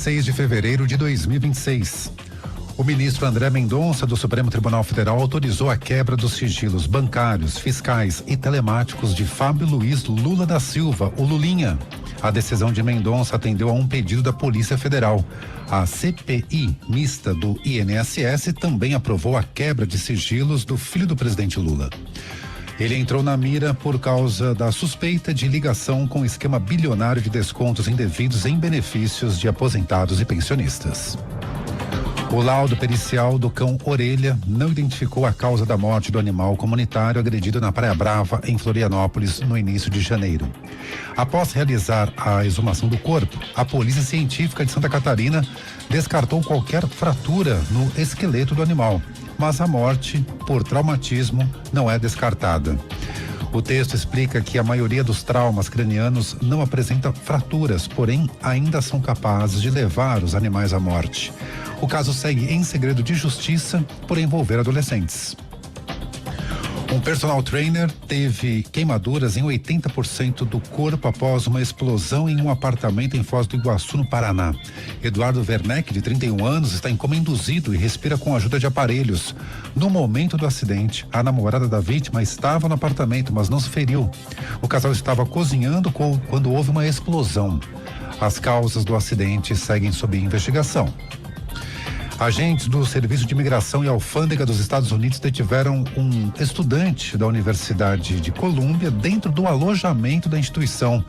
6 de fevereiro de 2026. O ministro André Mendonça, do Supremo Tribunal Federal, autorizou a quebra dos sigilos bancários, fiscais e telemáticos de Fábio Luiz Lula da Silva, o Lulinha. A decisão de Mendonça atendeu a um pedido da Polícia Federal. A CPI mista do INSS também aprovou a quebra de sigilos do filho do presidente Lula. Ele entrou na mira por causa da suspeita de ligação com o esquema bilionário de descontos indevidos em benefícios de aposentados e pensionistas. O laudo pericial do cão Orelha não identificou a causa da morte do animal comunitário agredido na Praia Brava, em Florianópolis, no início de janeiro. Após realizar a exumação do corpo, a Polícia Científica de Santa Catarina descartou qualquer fratura no esqueleto do animal, mas a morte por traumatismo não é descartada. O texto explica que a maioria dos traumas cranianos não apresenta fraturas, porém ainda são capazes de levar os animais à morte. O caso segue em segredo de justiça por envolver adolescentes. Um personal trainer teve queimaduras em 80% do corpo após uma explosão em um apartamento em Foz do Iguaçu, no Paraná. Eduardo Werneck, de 31 anos, está em coma induzido e respira com a ajuda de aparelhos. No momento do acidente, a namorada da vítima estava no apartamento, mas não se feriu. O casal estava cozinhando quando houve uma explosão. As causas do acidente seguem sob investigação. Agentes do Serviço de Imigração e Alfândega dos Estados Unidos detiveram um estudante da Universidade de Colômbia dentro do alojamento da instituição.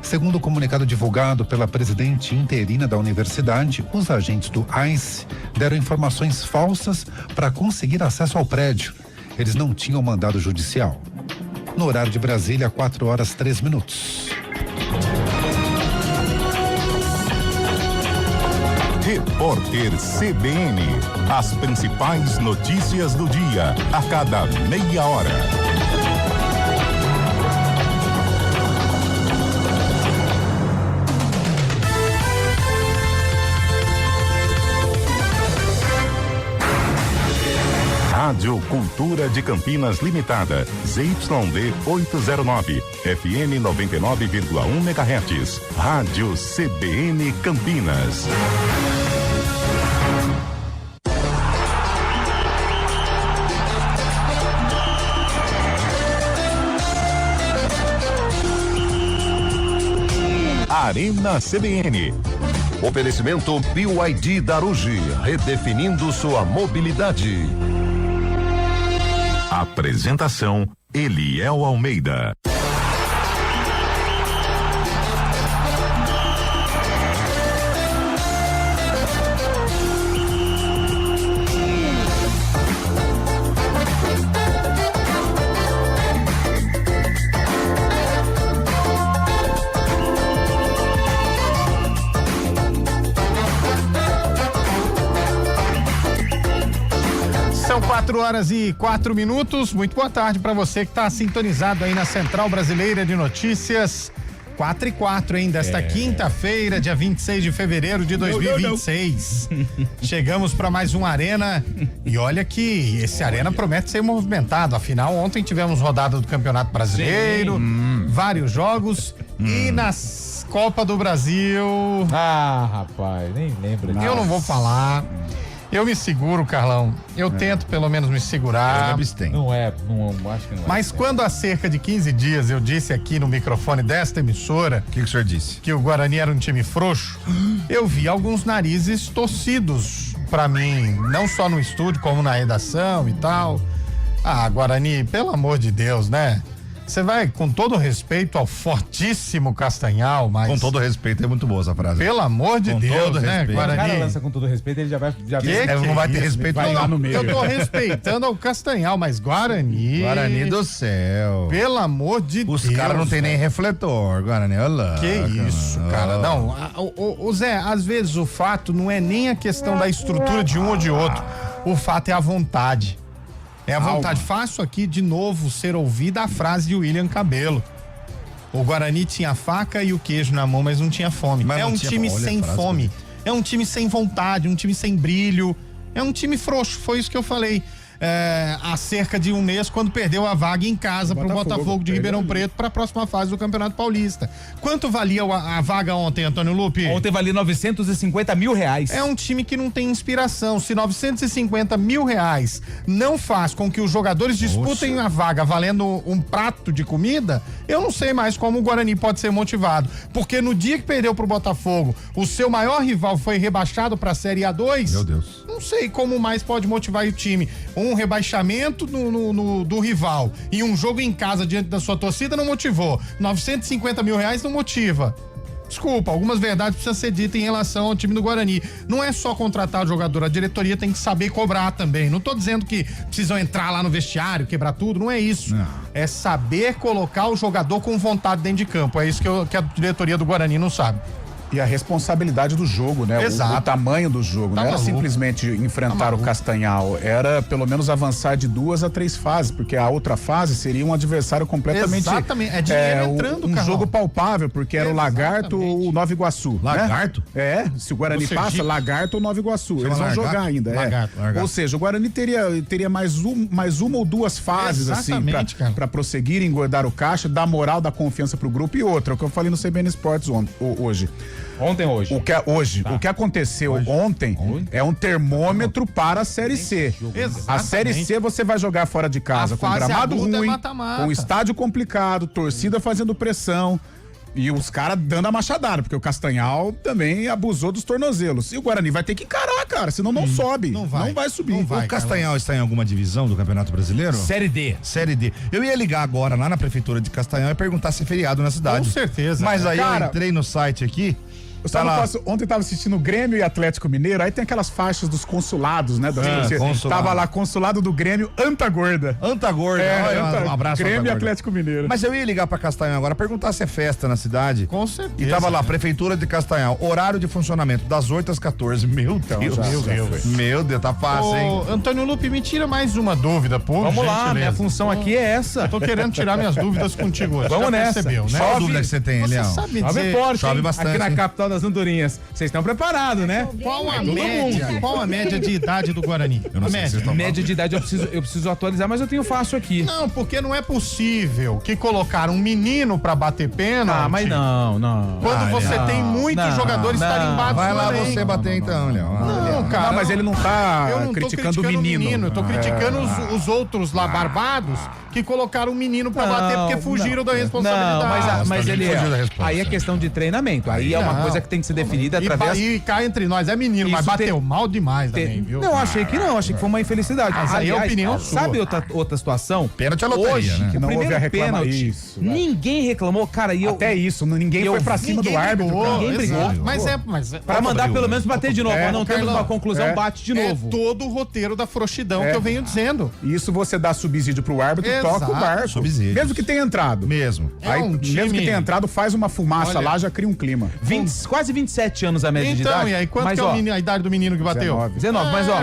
Segundo o comunicado divulgado pela presidente interina da universidade, os agentes do ICE deram informações falsas para conseguir acesso ao prédio. Eles não tinham mandado judicial. No horário de Brasília, 4h03. Repórter CBN. As principais notícias do dia, a cada meia hora. Rádio Cultura de Campinas Limitada, ZYD 809, FM 99,1 MHz. Rádio CBN Campinas. Arena CBN. Oferecimento BYD Darugi, redefinindo sua mobilidade. Apresentação: Eliel Almeida. São 4h04. Muito boa tarde para você que está sintonizado aí na Central Brasileira de Notícias. 4h04, hein? Desta quinta-feira, dia 26 de fevereiro de 2026. Chegamos para mais um Arena. E olha que esse Arena promete ser movimentado. Afinal, ontem tivemos rodada do Campeonato Brasileiro, vários jogos. E nas Copa do Brasil. Ah, rapaz, nem lembro. Eu não vou falar. Eu me seguro, Carlão. Eu tento pelo menos me segurar. Não acho que não é. Mas quando há cerca de 15 dias eu disse aqui no microfone desta emissora. O que o senhor disse? Que o Guarani era um time frouxo. Eu vi alguns narizes torcidos pra mim, não só no estúdio, como na redação e tal. Ah, Guarani, pelo amor de Deus, né? Você vai, com todo respeito ao fortíssimo Castanhal, mas... Com todo respeito, é muito boa essa frase. Pelo amor de Deus, todo né, respeito. Guarani? O cara lança com todo respeito, ele já vai... não vai ter respeito vai lá no meio. Eu tô respeitando ao Castanhal, mas Guarani... Guarani do céu. Pelo amor de Deus. Os caras não tem nem refletor, Guarani, olha lá. Que isso, cara. Não, o Zé, às vezes o fato não é nem a questão da estrutura de um ou de outro. O fato é a vontade. É a vontade. Faço aqui de novo ser ouvida a frase de William Cabelo. O Guarani tinha a faca e o queijo na mão, mas não tinha fome. É um time sem fome. É um time sem vontade, um time sem brilho. É um time frouxo, foi isso que eu falei. há cerca de um mês, quando perdeu a vaga em casa pro Botafogo de Ribeirão Preto para a próxima fase do Campeonato Paulista. Quanto valia a vaga ontem, Antônio Lupe? Ontem valia R$950 mil. É um time que não tem inspiração. Se R$950 mil não faz com que os jogadores disputem a vaga valendo um prato de comida, eu não sei mais como o Guarani pode ser motivado. Porque no dia que perdeu pro Botafogo, o seu maior rival foi rebaixado pra Série A2. Meu Deus. Não sei como mais pode motivar o time. Um rebaixamento do rival e um jogo em casa diante da sua torcida não motivou. R$950 mil não motiva. Desculpa, algumas verdades precisam ser ditas em relação ao time do Guarani. Não é só contratar o jogador, a diretoria tem que saber cobrar também. Não tô dizendo que precisam entrar lá no vestiário, quebrar tudo, não é isso. Não. É saber colocar o jogador com vontade dentro de campo. É isso que a diretoria do Guarani não sabe. E a responsabilidade do jogo, né? O tamanho do jogo. Não era simplesmente enfrentar o Castanhal, era pelo menos avançar de 2 a 3 fases, porque a outra fase seria um adversário completamente... Exatamente, é dinheiro entrando, um jogo palpável, porque era o Lagarto ou o Nova Iguaçu. Lagarto? Né? Se o Guarani passa, Lagarto ou Nova Iguaçu. Eles vão jogar ainda. Lagarto. Ou seja, o Guarani teria mais uma ou duas fases, assim, pra prosseguir, engordar o caixa, dar moral, dar confiança pro grupo. E outra, o que eu falei no CBN Esportes hoje. Hoje. O que aconteceu ontem é um termômetro para a Série C. A Série C você vai jogar fora de casa com gramado ruim, com estádio complicado, torcida fazendo pressão e os caras dando a machadada, porque o Castanhal também abusou dos tornozelos. E o Guarani vai ter que encarar, cara, senão não sobe. Não vai subir. O Castanhal está em alguma divisão do Campeonato Brasileiro? Série D. Série D. Eu ia ligar agora lá na prefeitura de Castanhal e perguntar se é feriado na cidade. Com certeza. Mas aí eu entrei no site aqui. Ontem eu tava assistindo Grêmio e Atlético Mineiro, aí tem aquelas faixas dos consulados, né? Tava lá, consulado do Grêmio, Antagorda. Antagorda, um abraço. Grêmio e Atlético Mineiro. Mas eu ia ligar pra Castanhal agora, perguntar se é festa na cidade. Com certeza. E tava lá, Prefeitura de Castanhal, horário de funcionamento, das 8 às 14. Meu Deus, tá fácil, hein? Antônio Lupe, me tira mais uma dúvida, pô. Vamos lá, minha função aqui é essa. Eu tô querendo tirar minhas dúvidas contigo hoje. Vamos nessa. Percebeu, né? Qual a dúvida que você tem, Elião? Você sabe Chove dizer... forte, chove bastante, aqui na hein? capital das Andorinhas. Vocês estão preparados, né? Qual a média de idade do Guarani? Eu não sei se vocês estão Média de idade eu preciso atualizar, mas eu tenho fácil aqui. Não, porque não é possível que colocaram um menino pra bater pênalti. Ah, mas não. Quando você tem muitos jogadores tarimbados. Vai lá no você bater então, Leão. Não, cara. Não, mas ele não tá eu não criticando o menino. Eu tô criticando os outros lá barbados que colocaram um menino pra bater porque fugiram da responsabilidade. Não, mas ele fugiu da resposta. aí é questão de treinamento. Aí é uma coisa que tem que ser definida através... E cá entre nós, é menino, mas bateu mal demais também, viu? Não, achei que foi uma infelicidade. Mas aí é a opinião sua. Sabe outra situação? Pênalti é loteria, Hoje, né? Que não o houve a primeiro pênalti, isso, ninguém reclamou, cara, e eu... Até isso, ninguém foi pra cima do árbitro. Ninguém brigou. Mas Pra mandar pelo menos bater de novo. Não temos uma conclusão, bate de novo. É todo o roteiro da frouxidão que eu venho dizendo. Isso você dá subsídio pro árbitro, Exato. toca o barco. Subsídios. Mesmo que tenha entrado. Mesmo. Aí, um time- mesmo que tenha entrado, faz uma fumaça lá, já cria um clima. Quase 27 anos a média de Então, idade. e aí, quanto mas, que é ó, a idade do menino que bateu? 19. Mas ó,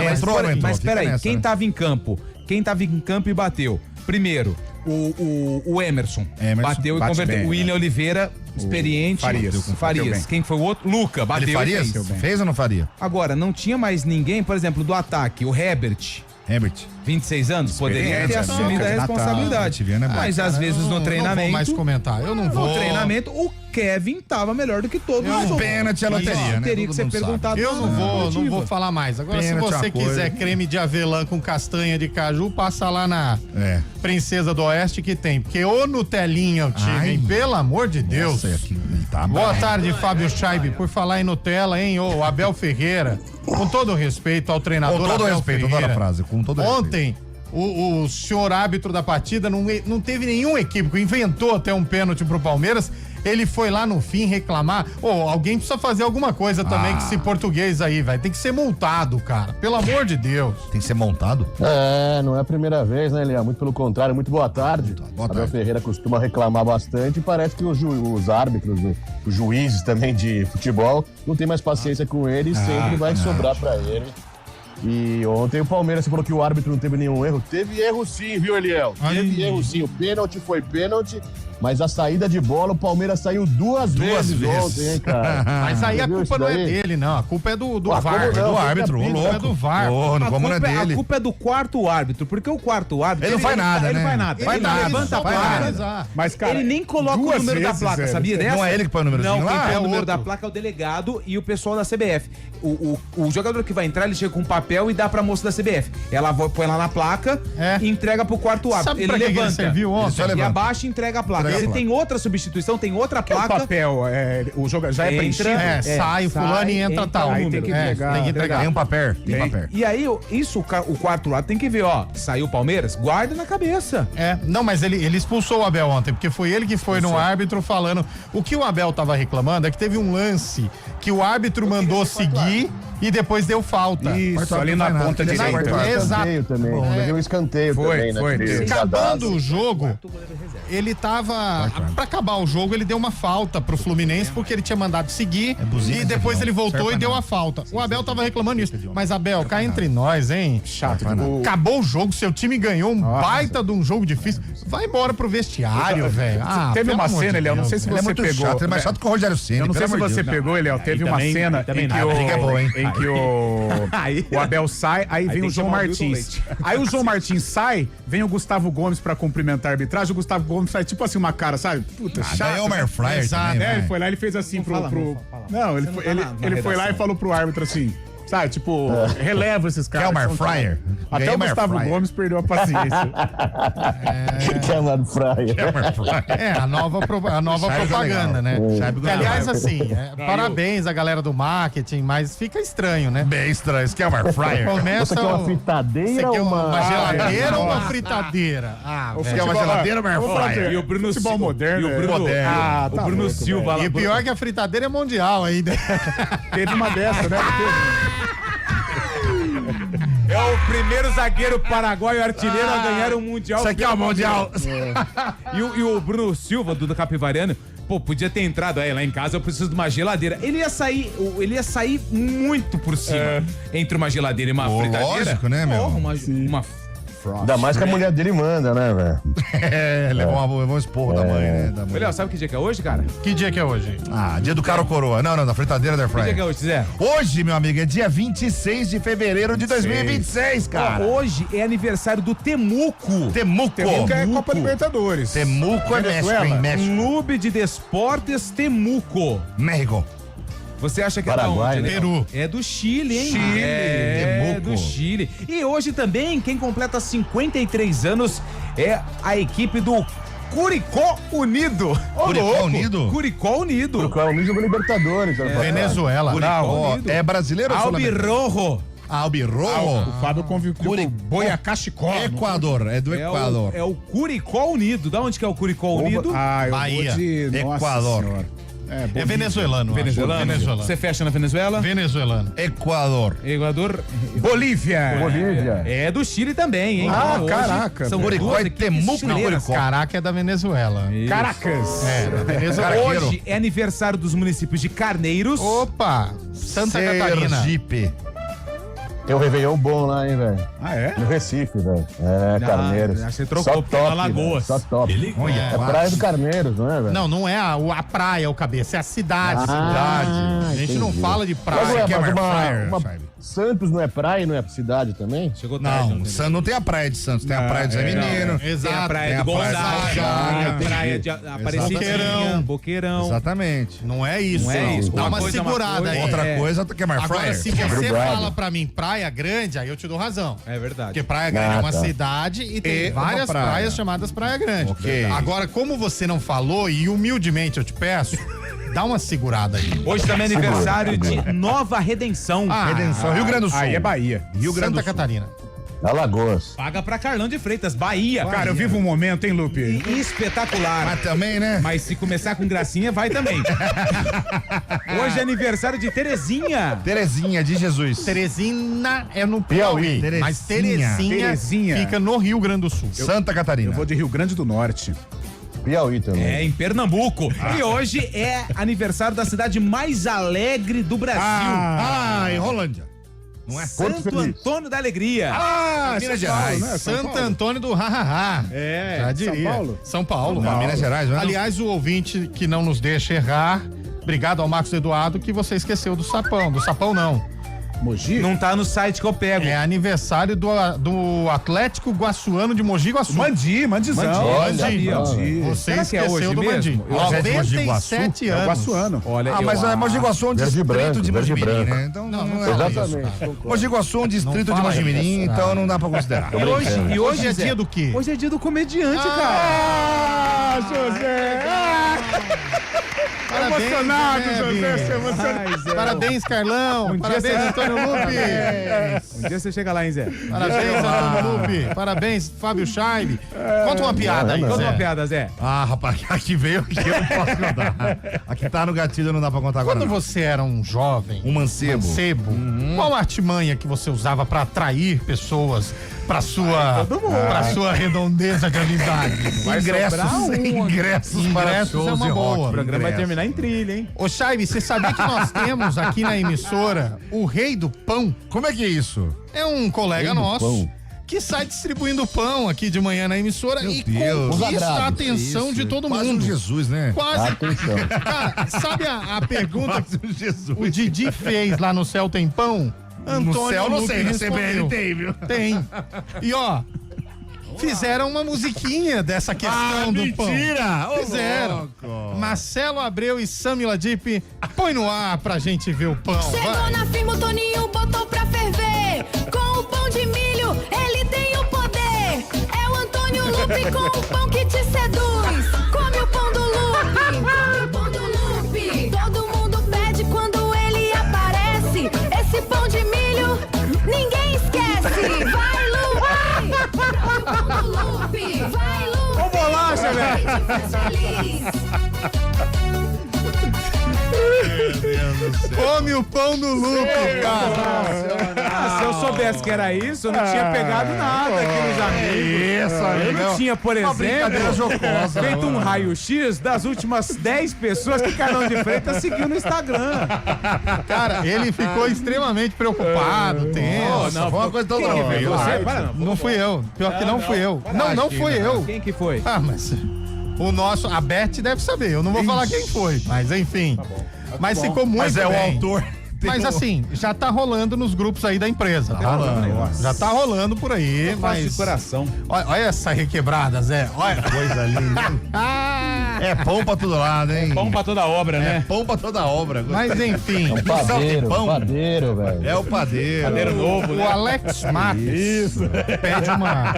mas fica peraí, nessa, quem né? tava em campo? Quem tava em campo e bateu? Primeiro, o Emerson. Bateu e bate converteu. bem, O William Oliveira, experiente. Farias. Bateu bem. Quem foi o outro? Luca, bateu. Ele faria? e fez. Fez ou não faria? Agora, não tinha mais ninguém, por exemplo, do ataque, o Herbert. Herbert. 26 anos, poderia ter Experiência, assumido a de Natal. responsabilidade. Mas às vezes no Eu não vou treinamento. mais comentar. Eu não vou. No treinamento, o Kevin tava melhor do que todos os outros. Pênalti é loteria, né? Teria que Todo ser mundo sabe. perguntado. Eu não vou falar mais. Agora, Pênalti se é você uma coisa. quiser creme de avelã com castanha de caju, passa lá na Princesa do Oeste que tem. Porque ô Nutelinha eu tive, hein? Pelo amor de Deus. Nossa, aqui, tá Boa bem. tarde, Fábio Scheibe. Por falar em Nutella, hein? Ô, Abel Ferreira. Com todo respeito ao treinador Com todo Abel respeito, Ferreira. adoro a frase. Com todo respeito. Ontem, o senhor árbitro da partida não teve nenhum equívoco, inventou até um pênalti pro Palmeiras. Ele foi lá no fim reclamar. Alguém precisa fazer alguma coisa também com esse português aí, velho. Tem que ser multado, cara. Pelo amor de Deus. Tem que ser montado? Não é a primeira vez, né, Elian? Muito pelo contrário, muito boa tarde. Boa Abel tarde. Ferreira costuma reclamar bastante e parece que os árbitros, os juízes também de futebol, não tem mais paciência com ele e sempre vai sobrar pra ele. E ontem o Palmeiras, você falou que o árbitro não teve nenhum erro. Teve erro sim, viu, Eliel? Teve erro sim. O pênalti foi pênalti Mas a saída de bola, o Palmeiras saiu duas vezes ontem, hein, cara? Mas aí a culpa não é dele, não. A culpa é do VAR. É do árbitro, ô louco. É do VAR. Não como não é dele. A culpa é do quarto árbitro, porque o quarto árbitro... Ele não faz nada, né? Ele não faz nada. Faz Ele nada, levanta a faz placa. nada. Mas, cara, ele nem coloca o duas número da vezes, placa, sabia dessa? Não é ele que põe o númerozinho Não, quem lá? põe É o número outro. da placa é o delegado e o pessoal da CBF. O jogador que vai entrar, ele chega com um papel e dá pra moça da CBF. Ela põe lá na placa e entrega pro quarto árbitro. Sabe Ele pra que levanta. ele serviu ontem? E abaixa e entrega a placa. Entrega a Ele placa. tem outra substituição, tem outra o placa. papel, o jogo já é preenchido. Sai o fulano e entra tal. aí tem que entregar. Tem que entregar. Tem um papel. Tem papel. E aí, isso o quarto lado tem que ver, ó. Saiu o Palmeiras, guarda na cabeça. Não, mas ele expulsou o Abel ontem, porque foi ele que foi no árbitro falando. O que o Abel tava reclamando é que teve um lance que o árbitro mandou seguir e depois deu falta. Isso, ali na ponta direita. Escanteio também. Teve um escanteio também, né? Acabando o jogo, ele tava. Pra acabar o jogo, ele deu uma falta pro Fluminense, porque ele tinha mandado seguir e depois ele voltou e deu a falta. O Abel tava reclamando isso. Mas, Abel, cá entre nós, hein? Chato. Acabou o jogo, seu time ganhou um baita de um jogo difícil. Vai embora pro vestiário, velho. Teve uma cena, Léo, não sei se Ele é você muito pegou. chato, ele é mais chato que o Rogério Ceni. Eu não sei se você pegou, Léo. Teve uma cena em que o Abel sai, aí vem o João Martins. Aí o João Martins sai, vem o Gustavo Gomes pra cumprimentar a arbitragem. O Gustavo Gomes faz tipo assim uma cara, sabe? Puta, chato. É o Air Fryer Exato, também, Ele né? foi lá, ele fez assim pro. Não, ele foi lá e falou pro árbitro assim. Sabe, tipo, releva esses caras. Quer uma Fryer? Até o Gustavo Gomes perdeu a paciência. Quer uma Fryer. A nova propaganda, né? Que, aliás, assim, parabéns à galera do marketing, mas fica estranho, né? Bem estranho. Isso que é uma Fryer. Começa Você quer uma fritadeira ou uma geladeira ou uma fritadeira? Você quer uma geladeira ou uma Fryer? E o Bruno Futebol moderno. o Bruno Silva lá. E pior que a fritadeira é mundial ainda. Teve uma dessa, né? É o primeiro zagueiro paraguaio artilheiro a ganhar um Mundial. Isso aqui é o Mundial. E o Bruno Silva, do Capivariano, pô, podia ter entrado aí lá em casa, eu preciso de uma geladeira. Ele ia sair muito por cima entre uma geladeira e uma fritadeira. Lógico, né, meu? Uma Ainda mais que a mulher dele manda, né, velho? Levou um esporro da mãe, né? Da mãe. Léo, sabe que dia que é hoje, cara? Que dia que é hoje? Dia do Caro Coroa. Não, da fritadeira da Air Que dia que é Fryer. hoje, Zé? Hoje, meu amigo, é dia 26 de fevereiro de 2026, cara. Hoje é aniversário do Temuco. Temuco. É Copa Libertadores. Temuco é México, hein? México. Clube de Desportes Temuco. México. Você acha que Paraguai, é da onde? né? Peru. É do Chile, hein? Chile, É Temuco. do Chile. E hoje também, quem completa 53 anos é a equipe do Curicó Unido. Curicó Unido? Curicó Unido. Qual é o nível Libertadores? Venezuela. Ó, Unido. é brasileiro ou sul-americano? Albirrojo. Albirrojo. O Fábio conviveu com Boiacá Chicó. Equador, é do Equador. É o Curicó Unido. Da onde que é o Curicó Unido? Eu Bahia. vou de... Nossa Equador. Senhora. É venezuelano. acho. Venezuelano. Você fecha na Venezuela? Venezuelano. Equador. Equador. Bolívia. Bolívia. É do Chile também, hein? Ah, Hoje caraca. São Curicó duas e equipes Temuco, chilenas. Curicó. Caraca é da Venezuela. Caracas. Da Venezuela. Hoje é aniversário dos municípios de Carneiros. Opa! Santa Catarina. Sergipe. Tem um Réveillon bom lá, hein, velho? Ah, é? No Recife, velho. Carneiros. Você trocou, Só porque é top, Alagoas. velho. Só top. Olha, É Praia do Carneiros, não é, velho? Não é a praia, o cabeça, é a cidade. Ah, A gente não entendi. fala de Mas, praia. ué, que é mas Air uma Fryer, Santos não é praia e não é cidade também? Chegou tarde. Não tem a praia de Santos, tem a praia de Zé Menino. Tem a Exato. praia do tem a praia Gonzaga, da a praia de Aparecidinha, Boqueirão. Exatamente. Não é isso. Não é isso. Dá Uma uma coisa é uma segurada coisa. aí. Outra coisa que é mais Agora, fryer. se você Obrigado. fala pra mim praia grande, aí eu te dou razão. É verdade. Porque Praia Grande é uma tá. cidade e tem E uma várias praia. praias chamadas Praia Grande. Ok. Agora, como você não falou, e humildemente eu te peço, dá uma segurada aí. Hoje também é aniversário de Nova Redenção. Redenção, Rio Grande do Sul. Aí é Bahia. Rio Grande do Santa Sul. Catarina. Alagoas. Paga pra Carlão de Freitas, Bahia. Cara, eu vivo um momento, hein, Lupe? Espetacular. Mas também, né? Mas se começar com gracinha, vai também. Hoje é aniversário de Terezinha. Terezinha de Jesus. Teresina é no Piauí. Terezinha. Mas Terezinha Terezinha. fica no Rio Grande do Sul. Santa Catarina. Eu vou de Rio Grande do Norte. Piauí também. É, em Pernambuco. E hoje é aniversário da cidade mais alegre do Brasil. Em Rolândia. Não é? Santo Antônio da Alegria. Minas Gerais. Né? Santo Antônio do Hahaha. Já diria. São Paulo. Não, Minas Gerais, não é? Aliás, o ouvinte que não nos deixa errar, obrigado ao Marcos Eduardo, que você esqueceu do Sapão. Do Sapão não. Mogi? Não tá no site que eu pego. É aniversário do Atlético Guaçuano de Mogi Guaçu. Mandizão. Mandi. Você Será que é esqueceu hoje do Mandi. mesmo? Hoje é de Mogi Guaçu? 97 É o anos. Guaçuano. Olha, Mas Mogi Guaçu é um Verde e distrito branco, de Mogi verde e Mirim, branco. né? Então não é Exatamente. isso. Mogi Guaçu é um distrito de fala Mogi isso. Mirim, então não dá pra considerar. E hoje é Zé, dia do quê? Hoje é dia do comediante, cara. Ah, José! Parabéns, Emocionado, Zé, José, Binho. você é emocionado. Parabéns, Carlão. Parabéns, Antônio Lupe. Um dia você chega lá, hein, Zé? Parabéns, Antônio Lupe. Parabéns, Fábio Scheib. Conta uma piada aí, Conta Zé. uma piada, Zé. Ah, rapaz, aqui veio que eu não posso contar. Aqui tá no gatilho, não dá pra contar agora. Quando não. você era um jovem, Um mancebo. qual artimanha que você usava pra atrair pessoas pra sua redondeza de amizade? Ingressos para Ingressos shows é uma de boa. rock. O programa vai terminar em trilha, hein? Ô, Scheib, você sabia que nós temos aqui na emissora o Rei do Pão? Como é que é isso? É um colega Rei do nosso Pão. que sai distribuindo pão aqui de manhã na emissora e Deus. conquista a Agrados. atenção de todo Quase um mundo. Jesus, né? Quase. Atenção. Cara, sabe a pergunta Quase um Jesus. que o Didi fez lá no Céu Tem Pão? No céu, não Lupe sei, na respondeu. CBN tem, viu? Tem. E ó, fizeram uma musiquinha dessa questão do pão. Mentira! Ô, Fizeram. louco. Marcelo Abreu e Sami Ladip, põe no ar pra gente ver o pão. Chegou Vai. na firma, o Toninho botou pra ferver. Com o pão de milho, ele tem o poder. É o Antônio Lupe com o pão que te seduz. Come o pão do Lupe, come o pão do Lupe. Todo mundo pede quando ele aparece. Esse pão de milho, ninguém esquece. Vai, Lupe! Come o pão do Lupe. Vai, Lupe! Ô, bolacha, velho! Come o pão do Lupe, cara. Ah, se eu soubesse que era isso, eu não tinha pegado nada aqui nos amigos. Isso, Eu amigo. não tinha, por brincadeira exemplo, jocosa, feito um raio-x das últimas 10 pessoas que Carlão de Freitas seguiu no Instagram. Cara, ele ficou extremamente preocupado, tenso. não, Foi uma coisa tão Quem que nova. fez? Você? Para, não. Não fui eu. Pior que não fui eu. Não fui eu. Quem que foi? Ah, mas o nosso, a Beth deve saber. Eu não vou falar quem foi, mas enfim. Mas ficou muito Mas é o bem. autor. Mas assim, já tá rolando nos grupos aí da empresa. Tá rolando. Já tá rolando por aí, mas De coração. olha essa requebrada, Zé. Olha. Coisa linda. É pão pra todo lado, hein? Pão pra toda obra, né? Pão pra toda obra. Mas enfim, Padeiro, pão. padeiro, velho. É o padeiro. Padeiro novo, o né? Alex Matos pede uma.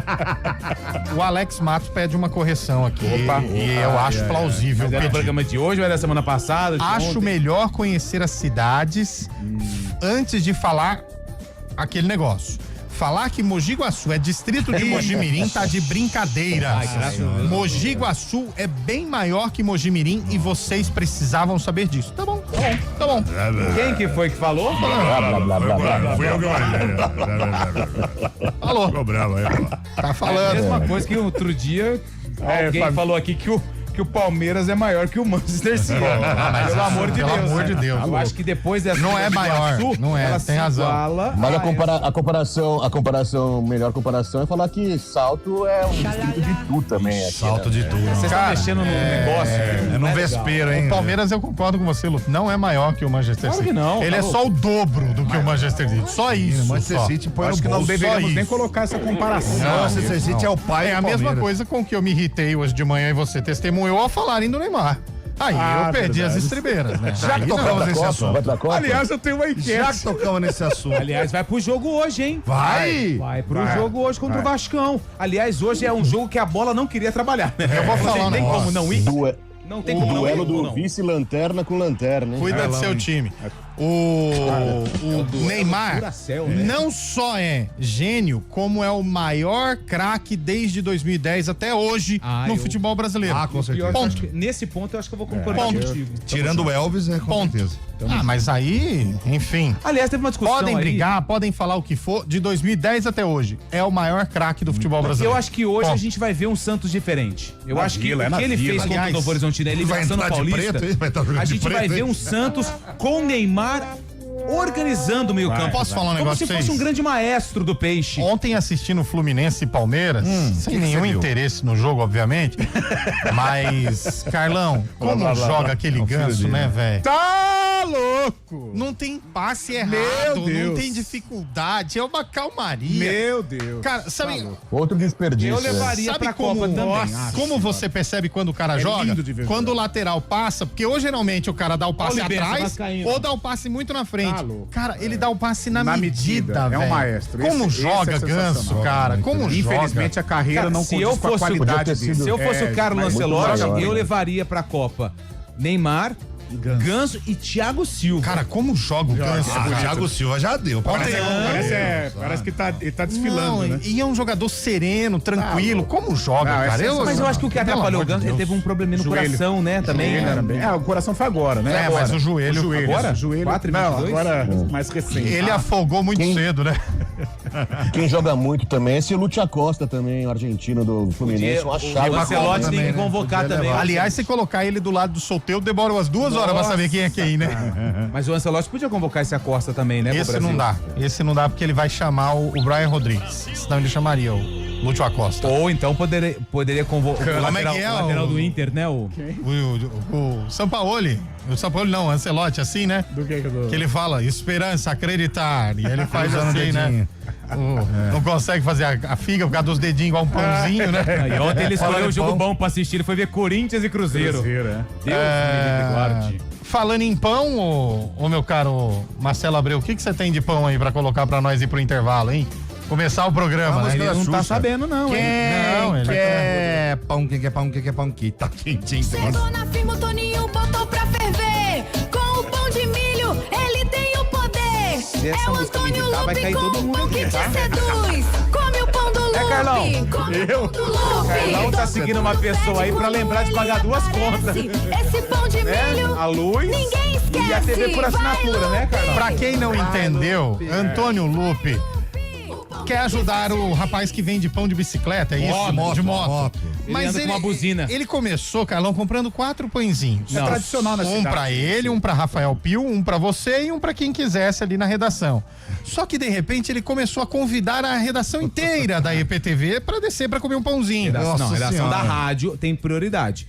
O Alex Matos pede uma correção aqui. E eu acho plausível. Mas é do pedir. programa de hoje ou é da semana passada? de Acho ontem? melhor conhecer as cidades antes de falar aquele negócio. Falar que Mogi Guaçu é distrito de Mogi Mirim tá de brincadeira. Mogi Guaçu é bem maior que Mogi Mirim e vocês precisavam saber disso. Tá bom, tá bom, tá bom. Quem que foi que falou? Blá, blá, blá, blá, blá. Fui eu que Falou, Ficou bravo aí, pô. tá É a falando. mesma coisa que outro dia alguém falou aqui que o Palmeiras é maior que o Manchester City. Pelo amor de pelo Deus. amor de Deus. Eu acho que depois dessa Não é do maior, Iguaçu, não é, ela tem se razão. iguala Mas a melhor comparação é falar que Salto é um distrito de Tu também. Aqui, Salto de tudo. Você está mexendo no negócio. É num vespeiro, hein? O Palmeiras, eu concordo com você, Lu. Não é maior que o Manchester Claro City. que não, Ele tá é louco. só o dobro do que o Manchester City. Só isso. O Manchester só. City põe Acho no que não bolso. deveríamos só nem isso. colocar essa comparação. Não, o Manchester City é o pai É do a mesma Palmeiras. coisa com que eu me irritei hoje de manhã e você testemunhou ao falarem do Neymar. Aí eu perdi as estribeiras, né? Já que Aí tocamos não. nesse Vai assunto. pra Copa? Aliás, eu tenho uma Já enquete. que tocamos nesse assunto. Aliás, vai pro jogo hoje, hein? Vai! Vai pro jogo hoje contra o Vascão. Aliás, hoje é um jogo que a bola não queria trabalhar, né? Eu vou falar um Tem negócio. como não ir? Não tem como não ir Duelo ou do não? vice-lanterna com lanterna, hein? Cuida do seu time. O Neymar Duracell, né? não só é gênio, como é o maior craque desde 2010 até hoje no futebol brasileiro. Ah, com Pior certeza. que eu acho que nesse ponto eu acho que eu vou concordar Ponto. contigo. Tirando o Elvis, é com Ponto. certeza. Ah, mas aí, enfim. Aliás, teve uma discussão Podem aí. brigar, podem falar o que for, de 2010 até hoje. É o maior craque do futebol brasileiro. Eu acho que hoje a Ponto. gente vai ver um Santos diferente. Eu Na acho que Vila, é o na que ele Vila. fez contra o Aliás, Novo Horizontino, ele vai passando entrar de Paulista, preto, hein? Vai entrar jogando a de gente vai preto, ver hein? um Santos com Neymar organizando o meio campo. Posso falar um negócio como se fosse um grande maestro do peixe. Ontem assistindo Fluminense e Palmeiras, sem nenhum interesse no jogo, obviamente, mas, Carlão, como joga aquele Ganso, né, velho? Tá louco! Não tem passe errado, não tem dificuldade, é uma calmaria. Meu Deus. Cara, sabe... Outro desperdício. Eu levaria Sabe pra como, Copa também. como você percebe quando o cara joga? lindo de ver Quando o lateral passa, porque ou geralmente o cara dá o passe Olha o Benção atrás vascaíno. ou dá o passe muito na frente. Tá louco. Cara, ele dá o passe na medida, É velho. um maestro. Como Esse joga é Ganso, sensacional. cara? Como Infelizmente joga? a carreira Cara, não se condiz eu com a fosse o- qualidade podia ter dele. Se eu fosse o Carlo muito Ancelotti, maior, eu né? levaria pra Copa Neymar, Ganso e Thiago Silva. Cara, como joga o Ganso? O Thiago Silva já deu. Parece que ele tá desfilando, Não, né? e é um jogador sereno, tranquilo. Como joga, Não, é cara? Mas eu acho que o que pelo atrapalhou o amor de Ganso, ele Deus. teve um probleminha no Joelho. coração, né? Também. O coração foi agora, né? É, mas o joelho... Agora? O joelho. 4 e Não, 22? agora mais recente. Ele afogou muito cedo, né? Quem joga muito também é esse Lúcio Acosta também, o argentino do Fluminense. Uma O chave. Ancelotti tem também, que né? convocar também. Aliás, se colocar ele do lado do Solteiro, demora umas 2 horas pra saber quem é quem, né? Mas o Ancelotti podia convocar esse Acosta também, né? pro Esse Brasil. não dá. Esse não dá porque ele vai chamar o Brian Rodrigues. Senão ele chamaria o Lúcio Acosta. Ou então poderia convocar o Como é lateral, que é, o lateral o- do Inter, né? O Sampaoli. O Sampaoli não, o Ancelotti, assim, né? Do que do... Que ele fala, esperança, acreditar. E ele faz assim, né? Não consegue fazer a figa por causa dos dedinhos igual um pãozinho, né? E ontem ele escolheu Fala um de jogo pão. bom pra assistir. Ele foi ver Corinthians e Cruzeiro. Deus me livre, guarde. Falando em pão, ô meu caro Marcelo Abreu, o que você tem de pão aí pra colocar pra nós ir pro intervalo, hein? Começar o programa, né? Ele não tá sabendo, não, hein? Não, ele quer pão, quem quer pão, quem quer pão, que tá quentinho. Chegou na firma, o Toninho botou pra ferver. Com o pão de milho, ele tem o poder. Se essa É o música Antônio militar, vai Lupe cair com todo o mundo pão que aqui, te tá? seduz. Come o pão do Lupe. Carlão? Come o pão do Lupe. Carlão tá seguindo uma pessoa aí pra lembrar de pagar 2 contas. Esse pão de milho, A luz ninguém esquece. e a TV por assinatura, né, Carlão? Pra quem não entendeu, Antônio Lupe quer ajudar o rapaz que vende pão de bicicleta, é isso? De moto. Ele anda com uma buzina. Ele começou, Carlão, comprando 4 pãezinhos. É tradicional na Um cidade. pra ele, um pra Rafael Pio, um pra você e um pra quem quisesse ali na redação. Só que de repente ele começou a convidar a redação inteira da EPTV pra descer pra comer um pãozinho. Redação da rádio tem prioridade.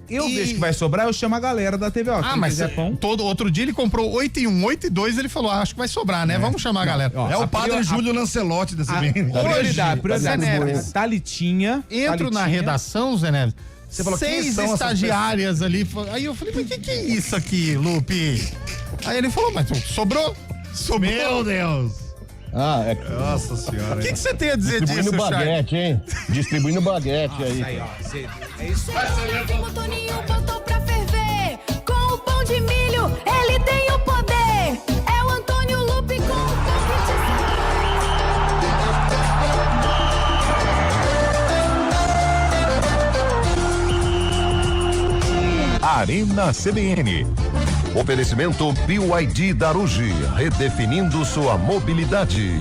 Eu vejo que vai sobrar, eu chamo a galera da TV. Ó, quem mas quiser pão. todo outro dia ele comprou 8 e 1, 8 e 2, ele falou, acho que vai sobrar, né? Vamos chamar a galera. Ó, É o a padre prior- Júlio Lancelotti desse bem. Prioridade. Zé Neves. Talitinha. Entro na Talitinha. redação, Zé Neves. Você falou, quem 6 são essas estagiárias ali. Aí eu falei, mas que é isso aqui, Lupe? Aí ele falou, mas sobrou? Sobrou. Meu Deus. Ah, é Nossa senhora. O que você tem a dizer distribuindo disso, Chay? baguete, hein? Distribuindo baguete aí. Aí, ó. É isso. Chegou na firma, o Toninho botou pra ferver. Com o pão de milho, ele tem o poder. É o Antônio Lupe com o pão que te Arena CBN. Oferecimento BYD Darugi, redefinindo sua mobilidade.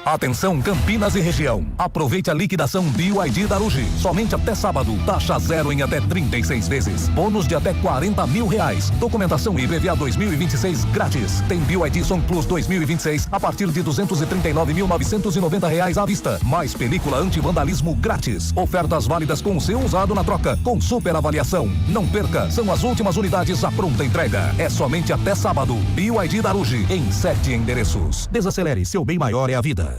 Atenção Campinas e região. Aproveite a liquidação BYD Darugi. Somente até sábado. Taxa zero em até 36 vezes. Bônus de até R$40 mil. Documentação IPVA 2026 grátis. Tem BYD Som Plus 2026 a partir de R$239.990 à vista. Mais película anti-vandalismo grátis. Ofertas válidas com o seu usado na troca. Com super avaliação. Não perca. São as últimas unidades à pronta entrega. É somente até sábado. BYD Darugi em 7 endereços. Desacelere. Seu bem maior é a vida.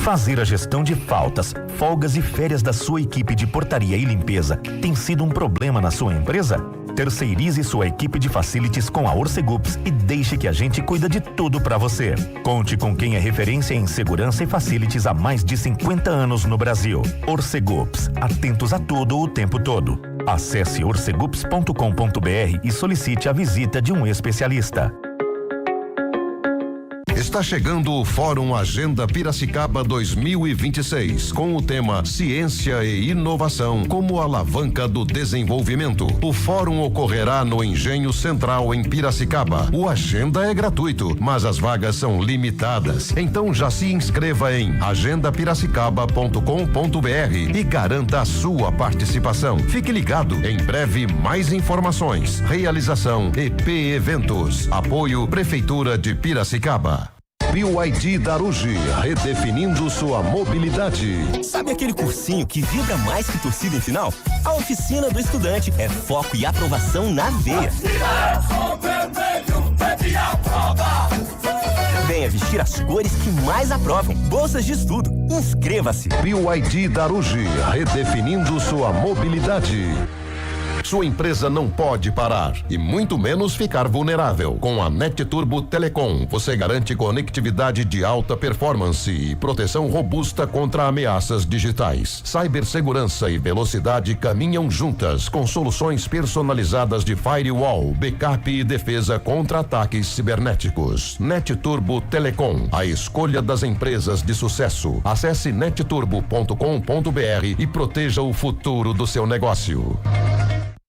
Fazer a gestão de faltas, folgas e férias da sua equipe de portaria e limpeza tem sido um problema na sua empresa? Terceirize sua equipe de facilities com a Orcegups e deixe que a gente cuida de tudo para você. Conte com quem é referência em segurança e facilities há mais de 50 anos no Brasil. Orcegups, atentos a tudo o tempo todo. Acesse orcegups.com.br e solicite a visita de um especialista. Está chegando o Fórum Agenda Piracicaba 2026, com o tema Ciência e Inovação como alavanca do desenvolvimento. O fórum ocorrerá no Engenho Central, em Piracicaba. O agenda é gratuito, mas as vagas são limitadas. Então já se inscreva em agendapiracicaba.com.br e garanta a sua participação. Fique ligado, em breve mais informações. Realização EP Eventos. Apoio Prefeitura de Piracicaba. BYD Darugi, redefinindo sua mobilidade. Sabe aquele cursinho que vibra mais que torcida em final? A Oficina do Estudante é foco e aprovação na veia. Venha vestir as cores que mais aprovam. Bolsas de estudo. Inscreva-se. BYD Darugi, redefinindo sua mobilidade. Sua empresa não pode parar e muito menos ficar vulnerável. Com a NetTurbo Telecom, você garante conectividade de alta performance e proteção robusta contra ameaças digitais. Cibersegurança e velocidade caminham juntas, com soluções personalizadas de firewall, backup e defesa contra ataques cibernéticos. NetTurbo Telecom, a escolha das empresas de sucesso. Acesse netturbo.com.br e proteja o futuro do seu negócio.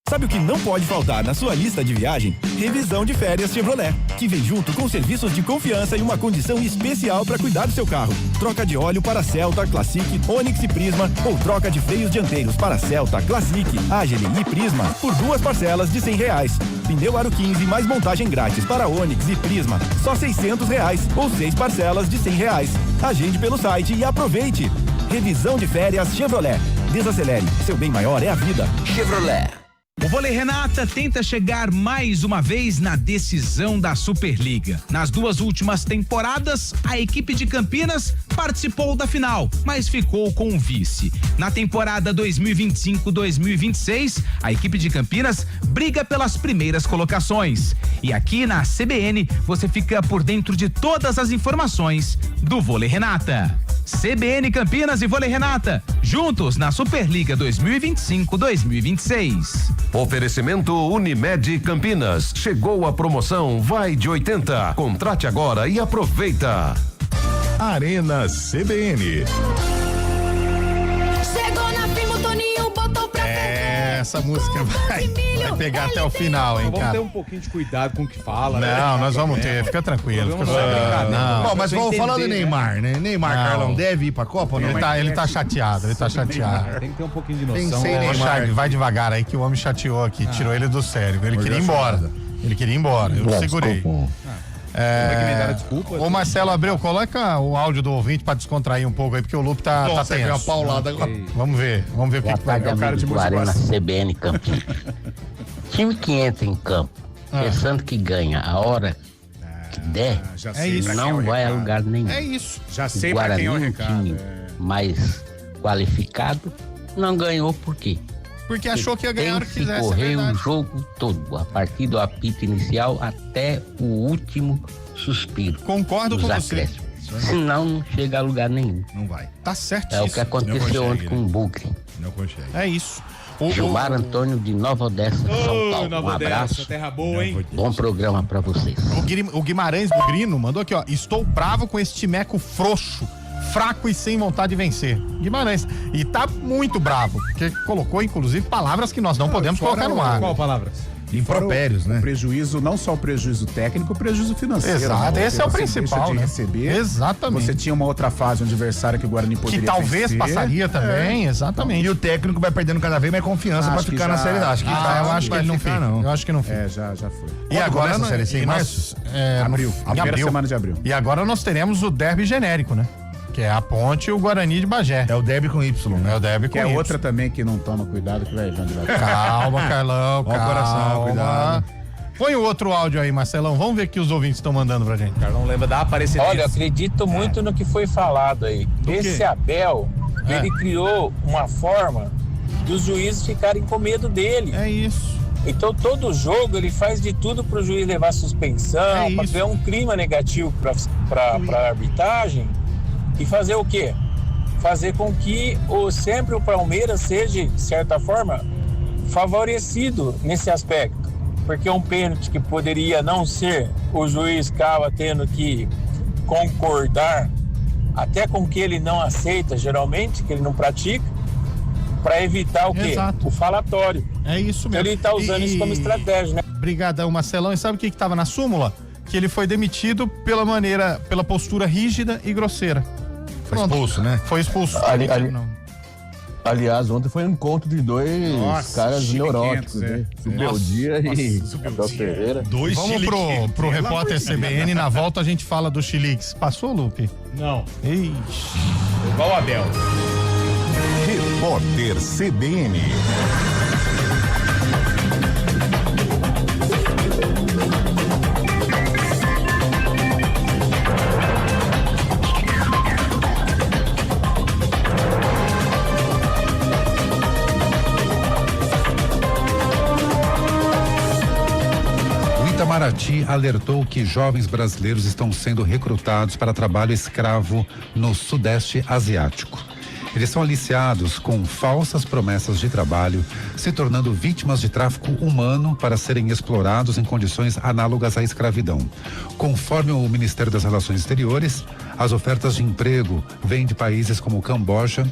Sabe o que não pode faltar na sua lista de viagem? Revisão de férias Chevrolet, que vem junto com serviços de confiança e uma condição especial para cuidar do seu carro. Troca de óleo para Celta, Classic, Onix e Prisma, ou troca de freios dianteiros para Celta, Classic, Agile e Prisma por 2 parcelas de R$100. Pneu Aro 15 mais montagem grátis para Onix e Prisma, só R$600, ou 6 parcelas de R$100. Agende pelo site e aproveite. Revisão de férias Chevrolet. Desacelere, seu bem maior é a vida. Chevrolet. O Vôlei Renata tenta chegar mais uma vez na decisão da Superliga. Nas 2 últimas temporadas, a equipe de Campinas participou da final, mas ficou com o vice. Na temporada 2025-2026, a equipe de Campinas briga pelas primeiras colocações. E aqui na CBN, você fica por dentro de todas as informações do Vôlei Renata. CBN Campinas e Vôlei Renata, juntos na Superliga 2025-2026. Oferecimento Unimed Campinas. Chegou a promoção Vai de 80. Contrate agora e aproveita. Arena CBN. Chegou na firma, o Toninho botou pra essa música vai pegar até o final, hein, cara? Vamos ter um pouquinho de cuidado com o que fala, né? Não, nós vamos ter, fica tranquilo. Bom, mas vamos falar do Neymar, né? Neymar, Carlão, deve ir pra Copa ou não? Ele tá chateado, ele tá chateado. Tem que ter um pouquinho de noção. Vai devagar aí que o homem chateou aqui, tirou ele do sério. Ele queria ir embora. Eu segurei. Ô Marcelo Abreu, coloca o áudio do ouvinte pra descontrair um pouco aí, porque o Lupe tá tenso. Uma paulada agora. Vamos ver o que vai dar. O cara de Arena CBN Campinas. Time que entra em campo pensando que ganha a hora que der, não vai a lugar nenhum. É isso. Já sei o pra Guarani, quem é o um recado. time mais qualificado, não ganhou por quê? Porque achou que ia ganhar o que Tem que quisesse. correr o jogo todo, a partir do apito inicial até o último suspiro. Concordo com você. Senão não chega a lugar nenhum. Não vai. Tá certo. É o que aconteceu ontem com o Bugre. Não consegue. É isso. Gilmar Antônio de Nova Odessa, São Paulo. Nova Um abraço. Odessa, terra boa, hein? Bom programa pra vocês. O Guimarães do Grino mandou aqui, ó. Estou bravo com esse timeco frouxo, fraco e sem vontade de vencer. Guimarães. E tá muito bravo, porque colocou, inclusive, palavras que nós não podemos colocar no ar. Qual palavras? Impropérios, né? O prejuízo, não só o prejuízo técnico, o prejuízo financeiro. Exato, né? esse é o Você principal, deixa de né? receber. Exatamente. Você tinha uma outra fase, um adversário que o Guarani poderia Que talvez vencer. passaria também, exatamente. E o técnico vai perdendo cada vez mais confiança pra ficar na Série A. Acho que eu acho que ele não fica, não. Eu acho que não fica. Já foi. E agora começa a Série C em março? Abril. Em Primeira abril. semana de abril. E agora nós teremos o derby genérico, né? Que é a Ponte e o Guarani de Bagé. É o derby com Y, né? É o derby com Que é Y. outra também que não toma cuidado, que vai de lá. Calma, Carlão, Ó o coração, cuidado. Põe o outro áudio aí, Marcelão. Vamos ver o que os ouvintes estão mandando pra gente. Carlão lembra da Aparecida. Olha, eu acredito muito no que foi falado aí. Esse Abel, ele criou uma forma dos juízes ficarem com medo dele. É isso. Então todo jogo ele faz de tudo pro juiz levar suspensão, para criar um clima negativo pra arbitragem e fazer o quê? Fazer com que sempre o Palmeiras seja, de certa forma, favorecido nesse aspecto. Porque um pênalti que poderia não ser, o juiz acaba tendo que concordar até com o que ele não aceita, geralmente, que ele não pratica, para evitar o quê? Exato. O falatório. É isso mesmo. Então ele está usando isso como estratégia, né? Brigadão, Marcelão. E sabe o que estava na súmula? Que ele foi demitido pela postura rígida e grosseira. Foi expulso, né? Foi expulso. Aliás, ontem foi um encontro de dois caras neuróticos, né? Subeldia e Abel Ferreira. Vamos pro repórter CBN, na volta a gente fala do Chilix. Passou, Lupe? Não. Ixi. Igual o Abel. Repórter CBN. Itamaraty alertou que jovens brasileiros estão sendo recrutados para trabalho escravo no Sudeste Asiático. Eles são aliciados com falsas promessas de trabalho, se tornando vítimas de tráfico humano para serem explorados em condições análogas à escravidão. Conforme o Ministério das Relações Exteriores, as ofertas de emprego vêm de países como Camboja,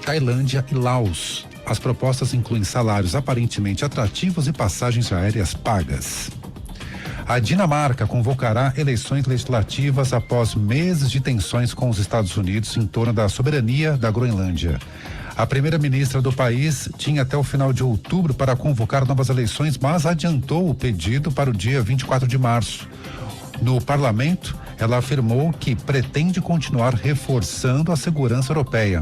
Tailândia e Laos. As propostas incluem salários aparentemente atrativos e passagens aéreas pagas. A Dinamarca convocará eleições legislativas após meses de tensões com os Estados Unidos em torno da soberania da Groenlândia. A primeira-ministra do país tinha até o final de outubro para convocar novas eleições, mas adiantou o pedido para o dia 24 de março. No parlamento, ela afirmou que pretende continuar reforçando a segurança europeia.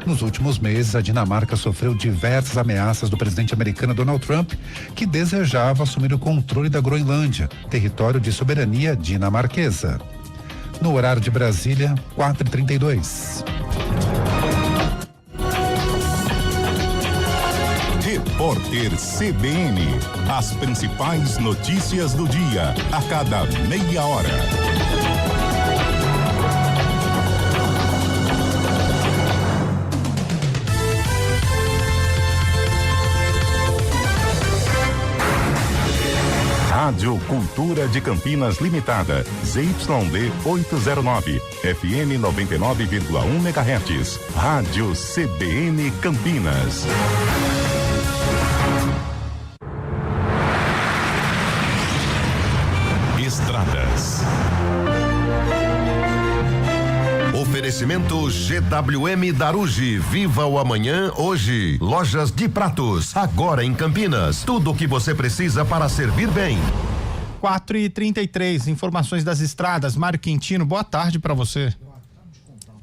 Nos últimos meses, a Dinamarca sofreu diversas ameaças do presidente americano Donald Trump, que desejava assumir o controle da Groenlândia, território de soberania dinamarquesa. No horário de Brasília, 4h32. Repórter CBN. As principais notícias do dia, a cada meia hora. Rádio Cultura de Campinas Limitada, ZYD 809, FM 99,1 MHz. Rádio CBN Campinas. Estradas. Oferecimento GWM Darugi. Viva o amanhã hoje. Lojas de pratos, agora em Campinas. Tudo o que você precisa para servir bem. 4h33, informações das estradas. Mário Quintino, boa tarde para você.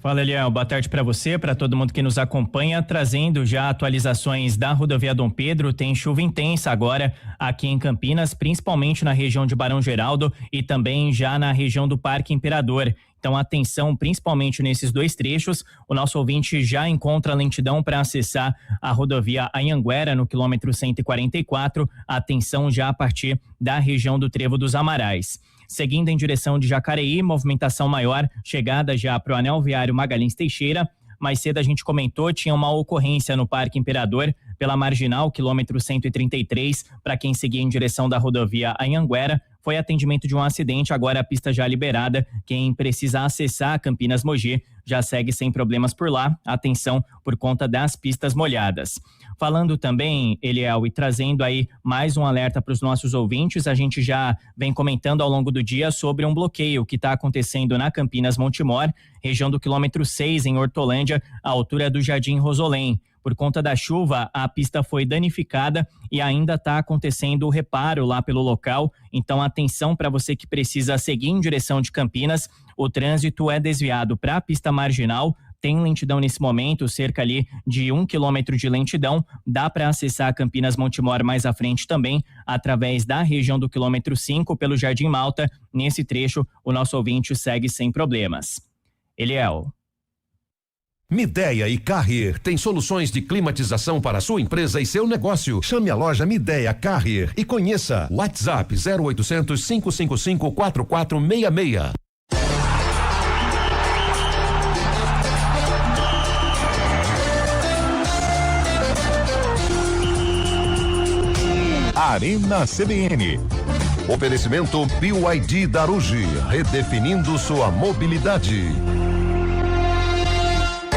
Fala, Eliel, boa tarde para você, para todo mundo que nos acompanha, trazendo já atualizações da rodovia Dom Pedro. Tem chuva intensa agora aqui em Campinas, principalmente na região de Barão Geraldo e também já na região do Parque Imperador. Então, atenção, principalmente nesses dois trechos. O nosso ouvinte já encontra lentidão para acessar a rodovia Anhanguera, no quilômetro 144. Atenção já a partir da região do Trevo dos Amarais. Seguindo em direção de Jacareí, movimentação maior, chegada já para o anel viário Magalhães Teixeira. Mais cedo a gente comentou, tinha uma ocorrência no Parque Imperador, pela Marginal, quilômetro 133, para quem seguia em direção da rodovia Anhanguera. Foi atendimento de um acidente, agora a pista já liberada. Quem precisa acessar Campinas Mogi já segue sem problemas por lá. Atenção por conta das pistas molhadas. Falando também, Eliel, e trazendo aí mais um alerta para os nossos ouvintes, a gente já vem comentando ao longo do dia sobre um bloqueio que está acontecendo na Campinas Montemor, região do quilômetro 6 em Hortolândia, à altura do Jardim Rosolém. Por conta da chuva, a pista foi danificada e ainda está acontecendo o reparo lá pelo local. Então, atenção para você que precisa seguir em direção de Campinas. O trânsito é desviado para a pista marginal. Tem lentidão nesse momento, cerca ali de 1 quilômetro de lentidão. Dá para acessar Campinas Montemor mais à frente também, através da região do quilômetro 5 pelo Jardim Malta. Nesse trecho, o nosso ouvinte segue sem problemas. Eliel. Mideia e Carrier tem soluções de climatização para sua empresa e seu negócio. Chame a loja Mideia Carrier e conheça. WhatsApp 0800 555 4466. Arena CBN. Oferecimento BYD Darugi, redefinindo sua mobilidade.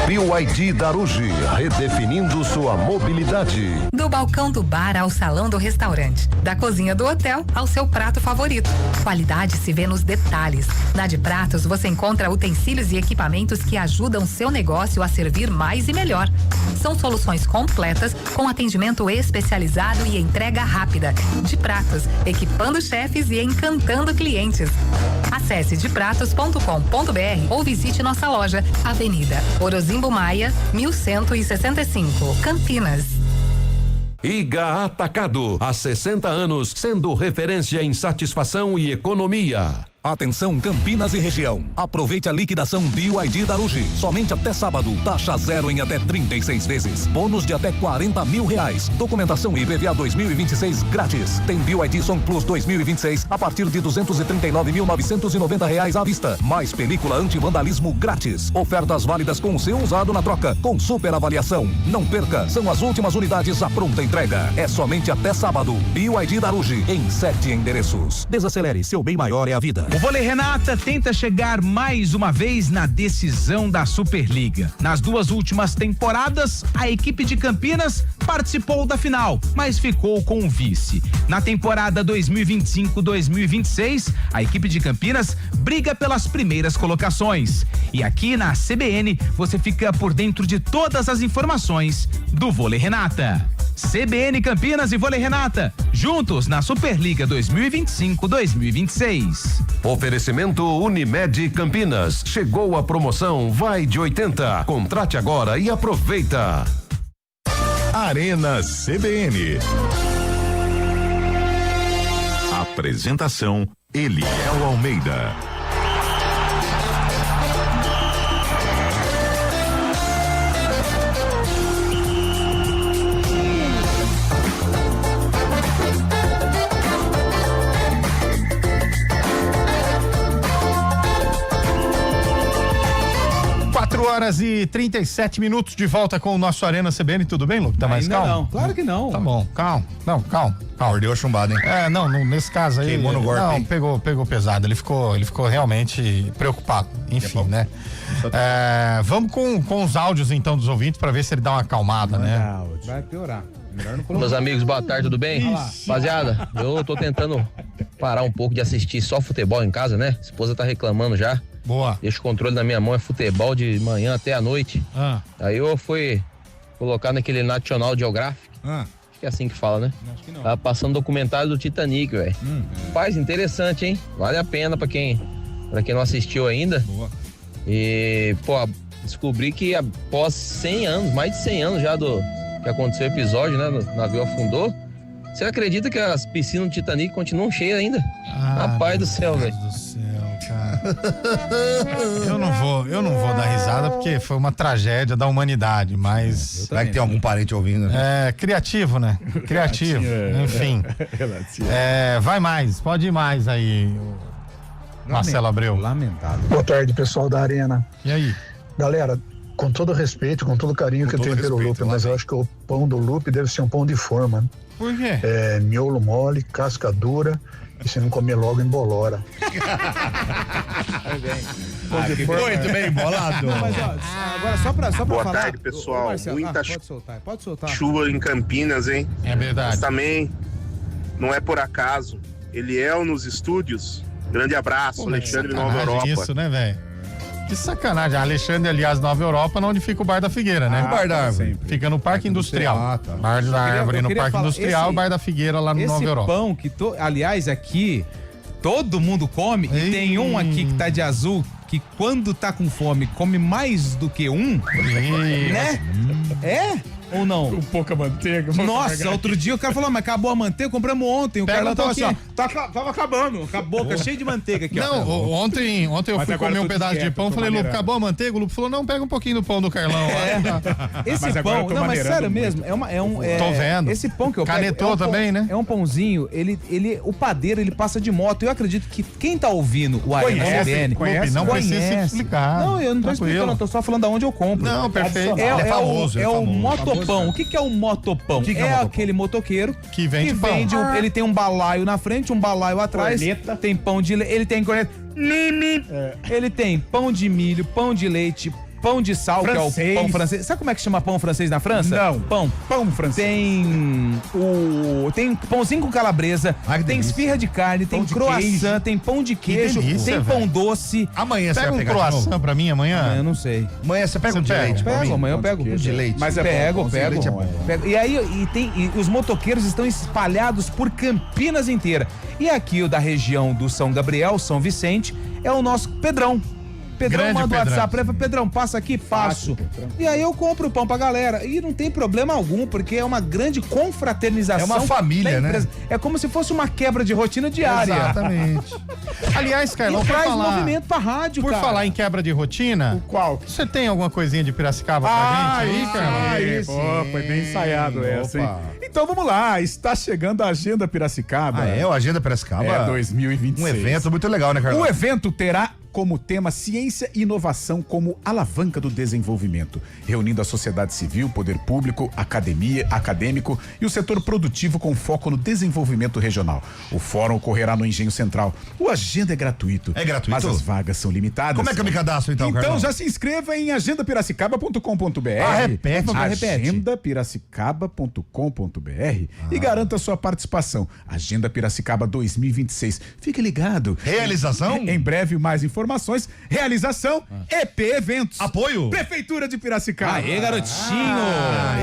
BYD Darugi, redefinindo sua mobilidade. Do balcão do bar ao salão do restaurante, da cozinha do hotel ao seu prato favorito. Qualidade se vê nos detalhes. Na De Pratos você encontra utensílios e equipamentos que ajudam seu negócio a servir mais e melhor. São soluções completas com atendimento especializado e entrega rápida. De Pratos, equipando chefes e encantando clientes. Acesse depratos.com.br ou visite nossa loja, Avenida Orozimbo Maia, 1165, Campinas. Iga Atacado, há 60 anos, sendo referência em satisfação e economia. Atenção Campinas e região. Aproveite a liquidação BYD Darugi. Somente até sábado. Taxa zero em até 36 vezes. Bônus de até R$40 mil. Documentação IPVA 2026 grátis. Tem BYD Som Plus 2026 a partir de R$239.990 à vista. Mais película anti-vandalismo grátis. Ofertas válidas com o seu usado na troca. Com super avaliação. Não perca. São as últimas unidades à pronta entrega. É somente até sábado. BYD Darugi em 7 endereços. Desacelere. Seu bem maior é a vida. O Vôlei Renata tenta chegar mais uma vez na decisão da Superliga. Nas 2 últimas temporadas, a equipe de Campinas participou da final, mas ficou com o vice. Na temporada 2025-2026, a equipe de Campinas briga pelas primeiras colocações. E aqui na CBN, você fica por dentro de todas as informações do Vôlei Renata. CBN Campinas e Vôlei Renata, juntos na Superliga 2025-2026. Oferecimento Unimed Campinas. Chegou a promoção Vai de 80. Contrate agora e aproveita. Arena CBN. Apresentação Eliel Almeida. Horas e 37 minutos de volta com o nosso Arena CBN. Tudo bem, Lu? Tá mais Ainda calmo? Não, claro que não. Tá bom, calma. Não, calma. Mordeu a chumbada, hein? Não, nesse caso aí. Queimou no golpe. Não, pegou pesado. Ele ficou realmente preocupado. Enfim, né? Vamos com os áudios então dos ouvintes pra ver se ele dá uma acalmada, né? Vai piorar. Meus amigos, boa tarde, tudo bem? Rapaziada, eu tô tentando parar um pouco de assistir só futebol em casa, né? A esposa tá reclamando já. Boa. Deixa o controle na minha mão, é futebol de manhã até a noite. Aí eu fui colocar naquele National Geographic. Acho que é assim que fala, né? Acho que não. Tava passando documentário do Titanic, velho. Faz interessante, hein? Vale a pena pra quem não assistiu ainda. Boa. E, descobri que após 100 anos, mais de 100 anos já que aconteceu o episódio, né? O navio afundou. Você acredita que as piscinas do Titanic continuam cheias ainda? Rapaz do céu, velho. Eu não vou dar risada porque foi uma tragédia da humanidade, mas... Será que tem algum parente ouvindo? Né? Criativo, né? Criativo, enfim. Vai mais, pode ir mais aí, Marcelo Abreu. Lamentável. Boa tarde, pessoal da Arena. E aí? Galera, com todo respeito, com todo carinho que eu tenho pelo Lupe, mas eu acho que o pão do Lupe deve ser um pão de forma. Por quê? Miolo mole, casca dura, e se não comer logo, embolora. Muito bem embolado. Não, mas agora só pra Boa falar. tarde, pessoal. Marcelo, Muita pode soltar. chuva em Campinas, hein? É verdade. Mas também não é por acaso. Eliel nos estúdios. Grande abraço, Alexandre Nova Europa. Isso, né, velho? Que sacanagem. Alexandre, aliás, Nova Europa, onde fica o Bar da Figueira, né? O Bar da Árvore. Fica no Parque Industrial. Tá. Bar da Árvore no Parque Industrial, Bar da Figueira lá no Nova Europa. Esse pão que, aliás, aqui todo mundo come, e tem um aqui que tá de azul, que quando tá com fome, come mais do que um, né? Ou não? Com pouca manteiga. Nossa, outro dia o cara falou, mas acabou a manteiga, compramos ontem. O cara tava assim, ó, tava acabando, com a boca cheia de manteiga aqui, ó. Não, ontem eu fui comer um pedaço de pão, falei, Lupe, acabou a manteiga? O Lupe falou, não, pega um pouquinho do pão do Carlão. Esse pão, não, mas sério mesmo, tô vendo. Esse pão que eu pego, canetou também, né? É um pãozinho, o padeiro, ele passa de moto. Eu acredito que quem tá ouvindo o Arena CBN não precisa explicar. Não, eu não tô explicando, eu tô só falando de onde eu compro. Não, perfeito. É o motoboy motopão. O que é um motopão? Que é é motopão? aquele motoqueiro que vende pão. ele tem um balaio na frente, um balaio atrás. Corneta. Tem pão de leite. Ele tem corneta. Ele tem pão de milho, pão de leite, pão de sal, Francês. que é o pão francês. Sabe como é que chama pão francês na França? Não. Pão francês. Tem pãozinho com calabresa, tem esfirra de carne, tem croissant, tem pão de queijo, tem pão doce. Amanhã você Pega vai um pegar de novo? croissant pra mim amanhã. Eu não sei. Amanhã você pega um de leite? pra mim? Amanhã eu pego. Um de leite. Mas é bom, Pego. pãozinho de leite é bom. Pego. E aí, e os motoqueiros estão espalhados por Campinas inteira. E aqui o da região do São Gabriel, São Vicente, é o nosso Pedrão. Pedrão Grande manda o Pedrão. WhatsApp pra ele, Pedrão, passa aqui, passo. E aí eu compro o pão pra galera. E não tem problema algum, porque é uma grande confraternização. É uma família, da empresa. né? É como se fosse uma quebra de rotina diária. Exatamente. Aliás, Carlão, E por traz falar, movimento pra rádio, por cara. falar em quebra de rotina, Qual? você tem alguma coisinha de Piracicaba pra gente aí, Carlão? Pô, foi bem ensaiado essa, hein? Opa. Então vamos lá, está chegando a Agenda Piracicaba. O Agenda Piracicaba? É 2026. Um evento muito legal, né, Carlão? O evento terá como tema ciência e inovação como alavanca do desenvolvimento, reunindo a sociedade civil, poder público, academia, acadêmico e o setor produtivo com foco no desenvolvimento regional. O fórum ocorrerá no Engenho Central. O Agenda é gratuito. É gratuito? Mas as vagas são limitadas. Como é que eu me cadastro então, Então Carlão? já se inscreva em agendapiracicaba.com.br. Repete. Agendapiracicaba.com.br e garanta sua participação. Agenda Piracicaba 2026. Fique ligado. Realização? Em breve mais informações. Realização EP Eventos. Apoio? Prefeitura de Piracicaba. Aê, garotinho!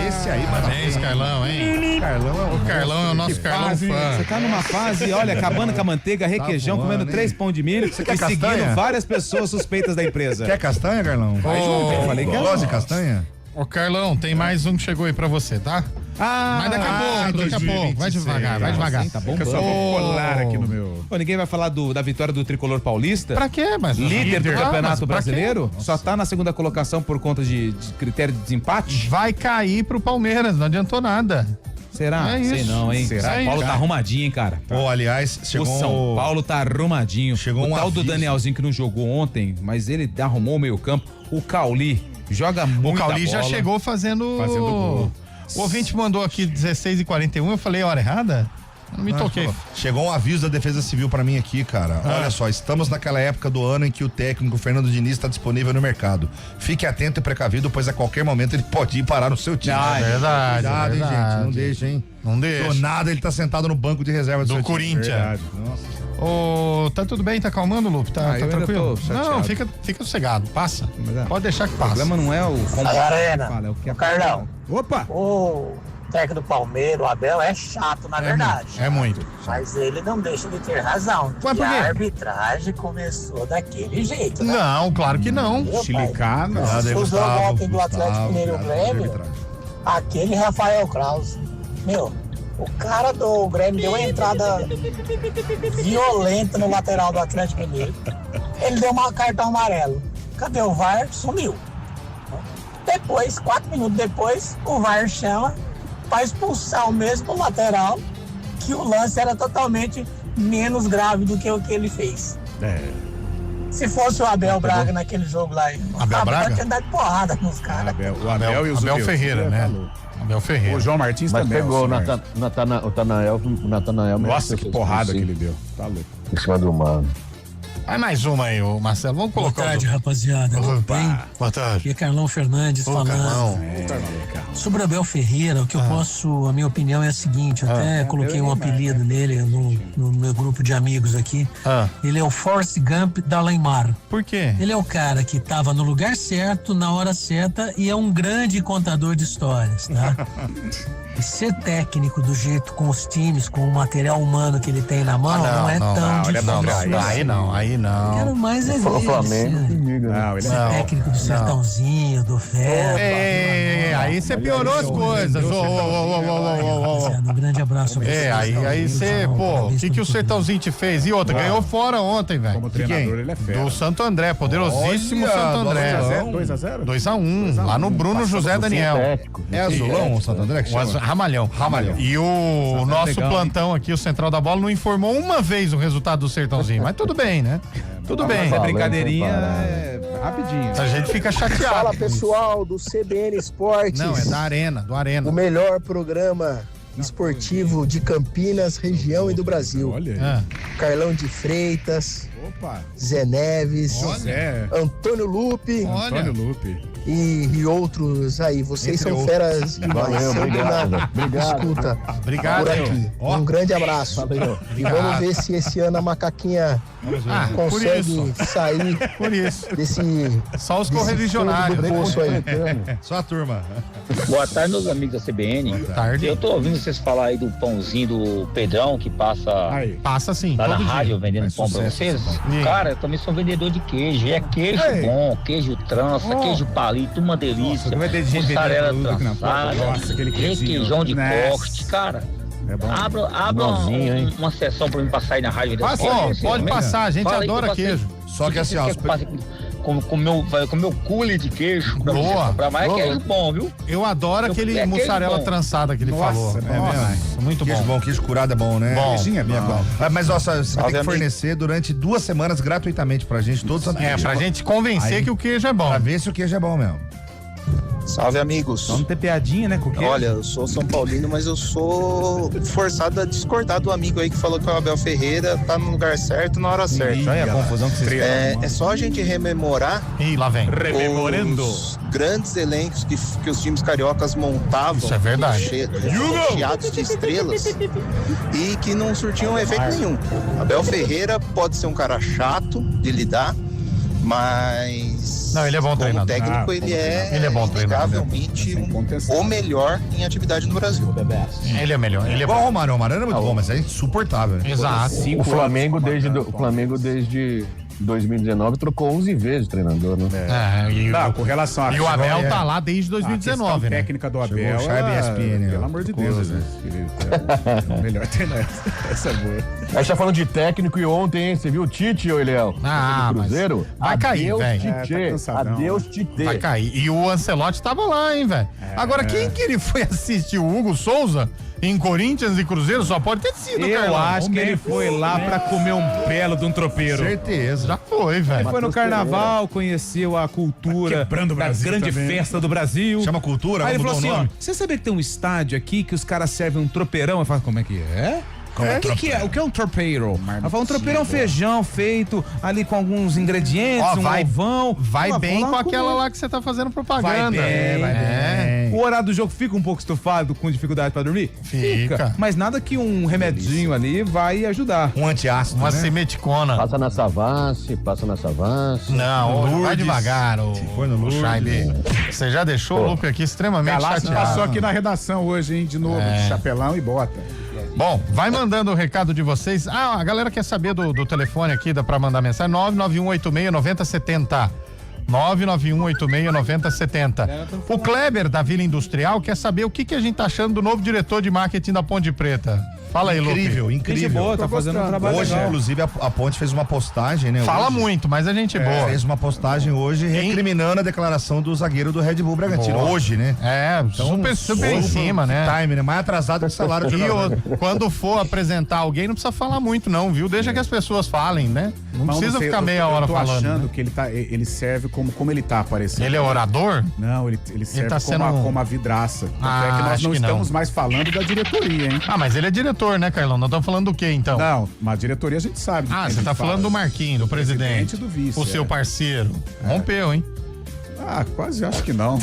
Esse aí, Parabéns, Carlão, hein? Carlão O Carlão é o nosso Carlão Você fã. tá numa fase, olha, acabando com a manteiga, requeijão, voando, comendo hein? 3 pão de milho Você quer e seguindo castanha? várias pessoas suspeitas da empresa. Quer castanha, Carlão? Eu falei que Gosta de castanha? Ô, Carlão, tem mais um que chegou aí pra você, tá? Mas daqui a pouco, vai devagar, vai devagar. Sim, tá bom. Eu só vou colar aqui no meu... Pô, ninguém vai falar da vitória do Tricolor Paulista? Pra quê? Mas Líder do mas Campeonato pra Brasileiro? quê? Só tá na segunda colocação por conta de critério de desempate? Vai cair pro Palmeiras, não adiantou nada. Será? É Sei isso. não, hein? Será? São Paulo tá arrumadinho, hein, cara? Pô, aliás, chegou... O São Paulo tá arrumadinho. Chegou o um tal do aviso. Danielzinho que não jogou ontem, mas ele arrumou o meio campo. O Cauli joga muito. O Cauli já chegou fazendo gol. O ouvinte mandou aqui 16h41, eu falei hora errada? Eu não me toquei. Chegou um aviso da Defesa Civil pra mim aqui, cara. Olha só, estamos naquela época do ano em que o técnico Fernando Diniz está disponível no mercado. Fique atento e precavido, pois a qualquer momento ele pode ir parar no seu time. É verdade, Cuidado, hein, verdade. gente. Não deixa, hein? Não deixa. Do nada ele tá sentado no banco de reserva do seu time. Corinthians. Verdade. Nossa. Ô, tá tudo bem? Tá acalmando, Lupe? Tá, eu tá ainda tranquilo? tô chateado. Não, fica sossegado, passa. Mas é. Pode deixar que O passa. problema não é o Arena, fala, é o que Carlão, Opa! o técnico do Palmeiras, o Abel, é chato, na verdade. É muito. Mas ele não deixa de ter razão. Ué, Que por quê? a arbitragem começou daquele jeito, né? Não, claro que não. Meu pai, Chilicano. o jogo ontem do Atlético Mineiro e o Grêmio, aquele Rafael Kraus, meu, o cara do Grêmio deu uma entrada violenta no lateral do Atlético Mineiro. Ele deu um cartão amarelo. Cadê o VAR? Sumiu. Depois, 4 minutos depois, o VAR chama para expulsar o mesmo lateral, que o lance era totalmente menos grave do que o que ele fez. Se fosse o Abel Braga naquele jogo lá, Abel Braga? tinha dado porrada nos caras. O Abel e o Abel Zubel. Ferreira, né? Abel Ferreira. O João Martins Mas também. pegou o senhor. Natanael. Nossa, que porrada que ele deu. Tá louco. Em cima do mano. Vai mais uma aí, ô Marcelo. Vamos Boa colocar. tarde, rapaziada. Tudo bem? Boa tarde. Aqui é Carlão Fernandes falando. Carlão. Sobre o Abel Ferreira, o que eu posso, a minha opinião é a seguinte, eu até coloquei um apelido nele no meu grupo de amigos aqui. Ele é o Forrest Gump da Neymar. Por quê? Ele é o cara que estava no lugar certo, na hora certa e é um grande contador de histórias, tá? E ser técnico do jeito com os times, com o material humano que ele tem na mão, não é tão difícil. Aí não. Quero mais é ver O Flamengo que diga. Não, ele ser técnico do Sertãozinho, do Ferro. Aí você piorou as coisas. Um grande abraço. Aí você, pô, o que o Sertãozinho te fez? E outra, ganhou fora ontem, velho. Como treinador, ele é fera. Do Santo André, poderosíssimo Olha, Santo André. 2x0? 2x1, lá no Bruno José Daniel. É azulão o Santo André que chama? Ramalhão. E o nosso legal, plantão aqui, o Central da Bola, não informou uma vez o resultado do Sertãozinho. Mas tudo bem, né? Tudo bem. Essa brincadeirinha é rapidinho. A gente fica chateado. Fala, pessoal do CBN Esportes. Não, é do Arena. O melhor programa esportivo de Campinas, região e do Brasil. Olha. Carlão de Freitas. Opa. Zé Neves. Antônio Lupe. Antônio Lupe. E outros aí. Vocês são feras demais. Obrigado. Escuta. Obrigado. Por aqui. Um grande abraço. E vamos ver se esse ano a macaquinha consegue sair desse. Só os correligionários. Só a turma. Boa tarde, meus amigos da CBN. Boa tarde. Eu tô ouvindo vocês falar aí do pãozinho do Pedrão, que passa. Passa sim. Lá na todo rádio dia. vendendo pão pra vocês. Cara, eu também sou vendedor de queijo. E é queijo bom, queijo trança, queijo palito, uma delícia. Mussarela trançada, requeijão de corte, cara. É bom. Abra uma sessão pra mim passar aí na rádio. Pode passar, a gente adora queijo. Só que assim, ó. Com meu cooler de queijo. Pra mais queijo bom, viu? Eu adoro aquele mussarela trançada que ele falou. Muito queijo bom. Queijo curado é bom, né? Queijo é bom. Mas, ó, você vai ter que fornecer durante 2 semanas gratuitamente pra gente, todos os dias. Pra gente convencer que o queijo é bom. Pra ver se o queijo é bom mesmo. Salve, amigos. Vamos ter piadinha, né, com o queijo? Olha, eu sou São Paulino, mas eu sou forçado a discordar do amigo aí que falou que o Abel Ferreira tá no lugar certo na hora certa. Olha a confusão que vocês É só a gente rememorar lá vem. os grandes elencos que os times cariocas montavam. Isso é verdade. Recheados de estrelas e que não surtiam efeito nenhum. Abel Ferreira pode ser um cara chato de lidar, mas ele é bom treinador. Como técnico, ele é bom treinador. Inegavelmente o melhor em atividade no Brasil. Ele é melhor. Ele é bom. O Romário era muito bom, mas é insuportável. Exato. O Flamengo desde 2019 trocou 11 vezes treinador, né? Com relação a... E o Abel tá lá desde 2019, né? A técnica do Abel. ESPN, pelo amor de Deus, né? É o melhor treinador. Essa é boa. A gente tá falando de técnico e ontem, hein? Você viu o Tite, ô Eliel? Cruzeiro? Vai cair, velho. Adeus, Tite. Vai cair. E o Ancelotti tava lá, hein, velho? Agora, quem que ele foi assistir? O Hugo Souza? Em Corinthians e Cruzeiro só pode ter sido, Eu Carlão. acho que ele foi lá pra comer um belo de um tropeiro. Certeza. Já foi, velho. Ele foi no carnaval, conheceu a cultura da grande festa do Brasil. Chama cultura? Aí ele falou assim, ó, você sabia que tem um estádio aqui que os caras servem um tropeirão? Eu falo, como é que é? O que é um tropeiro? Ela fala, um tropeiro é um feijão feito ali com alguns ingredientes, ovão. Vai bem com aquela lá que você tá fazendo propaganda. Vai bem. O horário do jogo fica um pouco estufado, com dificuldade pra dormir? Fica. Mas nada que um remedinho ali vai ajudar. Um antiácido, uma semeticona. Passa na Savassi. Não, vai devagar. Foi no Lourdes. Você já deixou o Lupe aqui extremamente chateado. Passou aqui na redação hoje, hein, de novo, de chapelão e bota. Bom, vai mandando o recado de vocês. A galera quer saber do telefone aqui, dá pra mandar mensagem. 991869070. 991869070. O Kleber, da Vila Industrial, quer saber o que a gente tá achando do novo diretor de marketing da Ponte Preta. Fala aí, Lupe. Incrível. Boa, tá fazendo um trabalho hoje, legal. Inclusive, a Ponte fez uma postagem, né? Fala muito, mas a gente é boa. Fez uma postagem hoje recriminando a declaração do zagueiro do Red Bull Bragantino. Hoje, né? Então, super em cima, né? Time, né? Mais atrasado que o salário de quando for apresentar alguém, não precisa falar muito, não, viu? Deixa que as pessoas falem, né? Não precisa ficar meia hora falando. Eu tô achando que ele serve como ele tá aparecendo. Ele é orador? Não, ele serve tá como uma vidraça. É que nós não estamos mais falando da diretoria, hein? Mas ele é diretor, né, Carlão? Nós estamos falando do quê, então? Não, mas a diretoria a gente sabe. Você tá falando do Marquinhos, do presidente. Do vice. O seu parceiro. Rompeu, hein? Quase acho que não.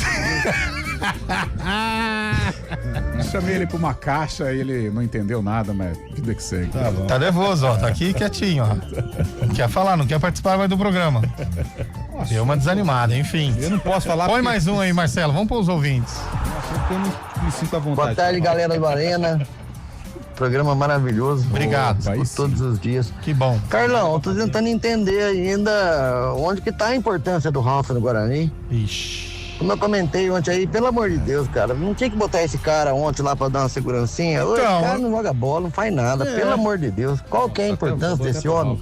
Chamei ele pra uma caixa e ele não entendeu nada, mas vida que segue. Tá nervoso, ó. Tá aqui quietinho, ó. Não quer falar, não quer participar mais do programa. Deu uma desanimada, enfim. Eu não posso falar. Põe mais um aí, Marcelo. Vamos pros os ouvintes. Eu não me sinto à vontade. Boa tarde, galera do Arena. Programa maravilhoso. Obrigado. Por todos os dias. Que bom. Carlão, eu tô tentando entender ainda onde que tá a importância do Ralf no Guarani. Ixi. Como eu comentei ontem aí, pelo amor de Deus, cara, não tinha que botar esse cara ontem lá pra dar uma segurancinha. Então, Esse cara não joga bola, não faz nada, pelo amor de Deus. Qual que é a importância desse homem?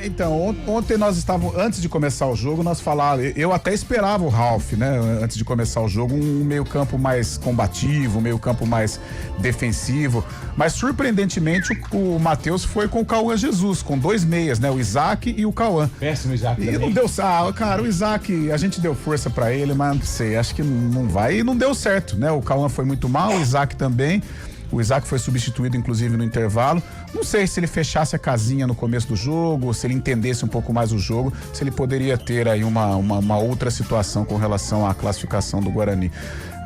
Então, ontem nós estávamos, antes de começar o jogo, nós falávamos, eu até esperava o Ralf, né, antes de começar o jogo, um meio campo mais combativo, um meio campo mais defensivo, mas surpreendentemente o Matheus foi com o Cauã Jesus, com 2 meias, né, o Isaac e o Cauã. Péssimo Isaac E também. não deu, cara, o Isaac, a gente deu força pra ele, mas não sei, acho que não vai e não deu certo, né? O Cauã foi muito mal, o Isaac também. O Isaac foi substituído, inclusive, no intervalo. Não sei se ele fechasse a casinha no começo do jogo, se ele entendesse um pouco mais o jogo, se ele poderia ter aí uma outra situação com relação à classificação do Guarani.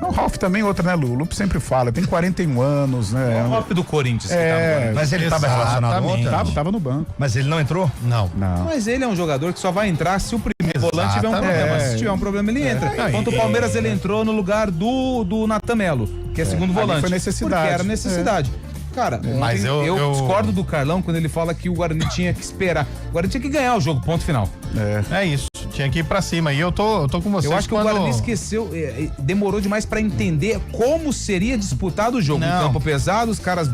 O Ralf também outra, né, Lu? O Lupe sempre fala, tem 41 anos, né? É o Ralf do Corinthians. Mas ele estava relacionado ontem? Tava no banco. Mas ele não entrou? Não. Mas ele é um jogador que só vai entrar se o primeiro volante tiver um problema. Se tiver um problema, ele entra. Contra o Palmeiras, ele entrou no lugar do Natan Melo, que é segundo volante. Foi necessidade. Porque era necessidade. Cara, mas eu discordo do Carlão quando ele fala que o Guarani tinha que esperar. O Guarani tinha que ganhar o jogo, ponto final. É isso, tinha que ir pra cima. E eu tô com vocês. Eu acho que o Guarani esqueceu, demorou demais pra entender como seria disputado o jogo. Um campo pesado, os caras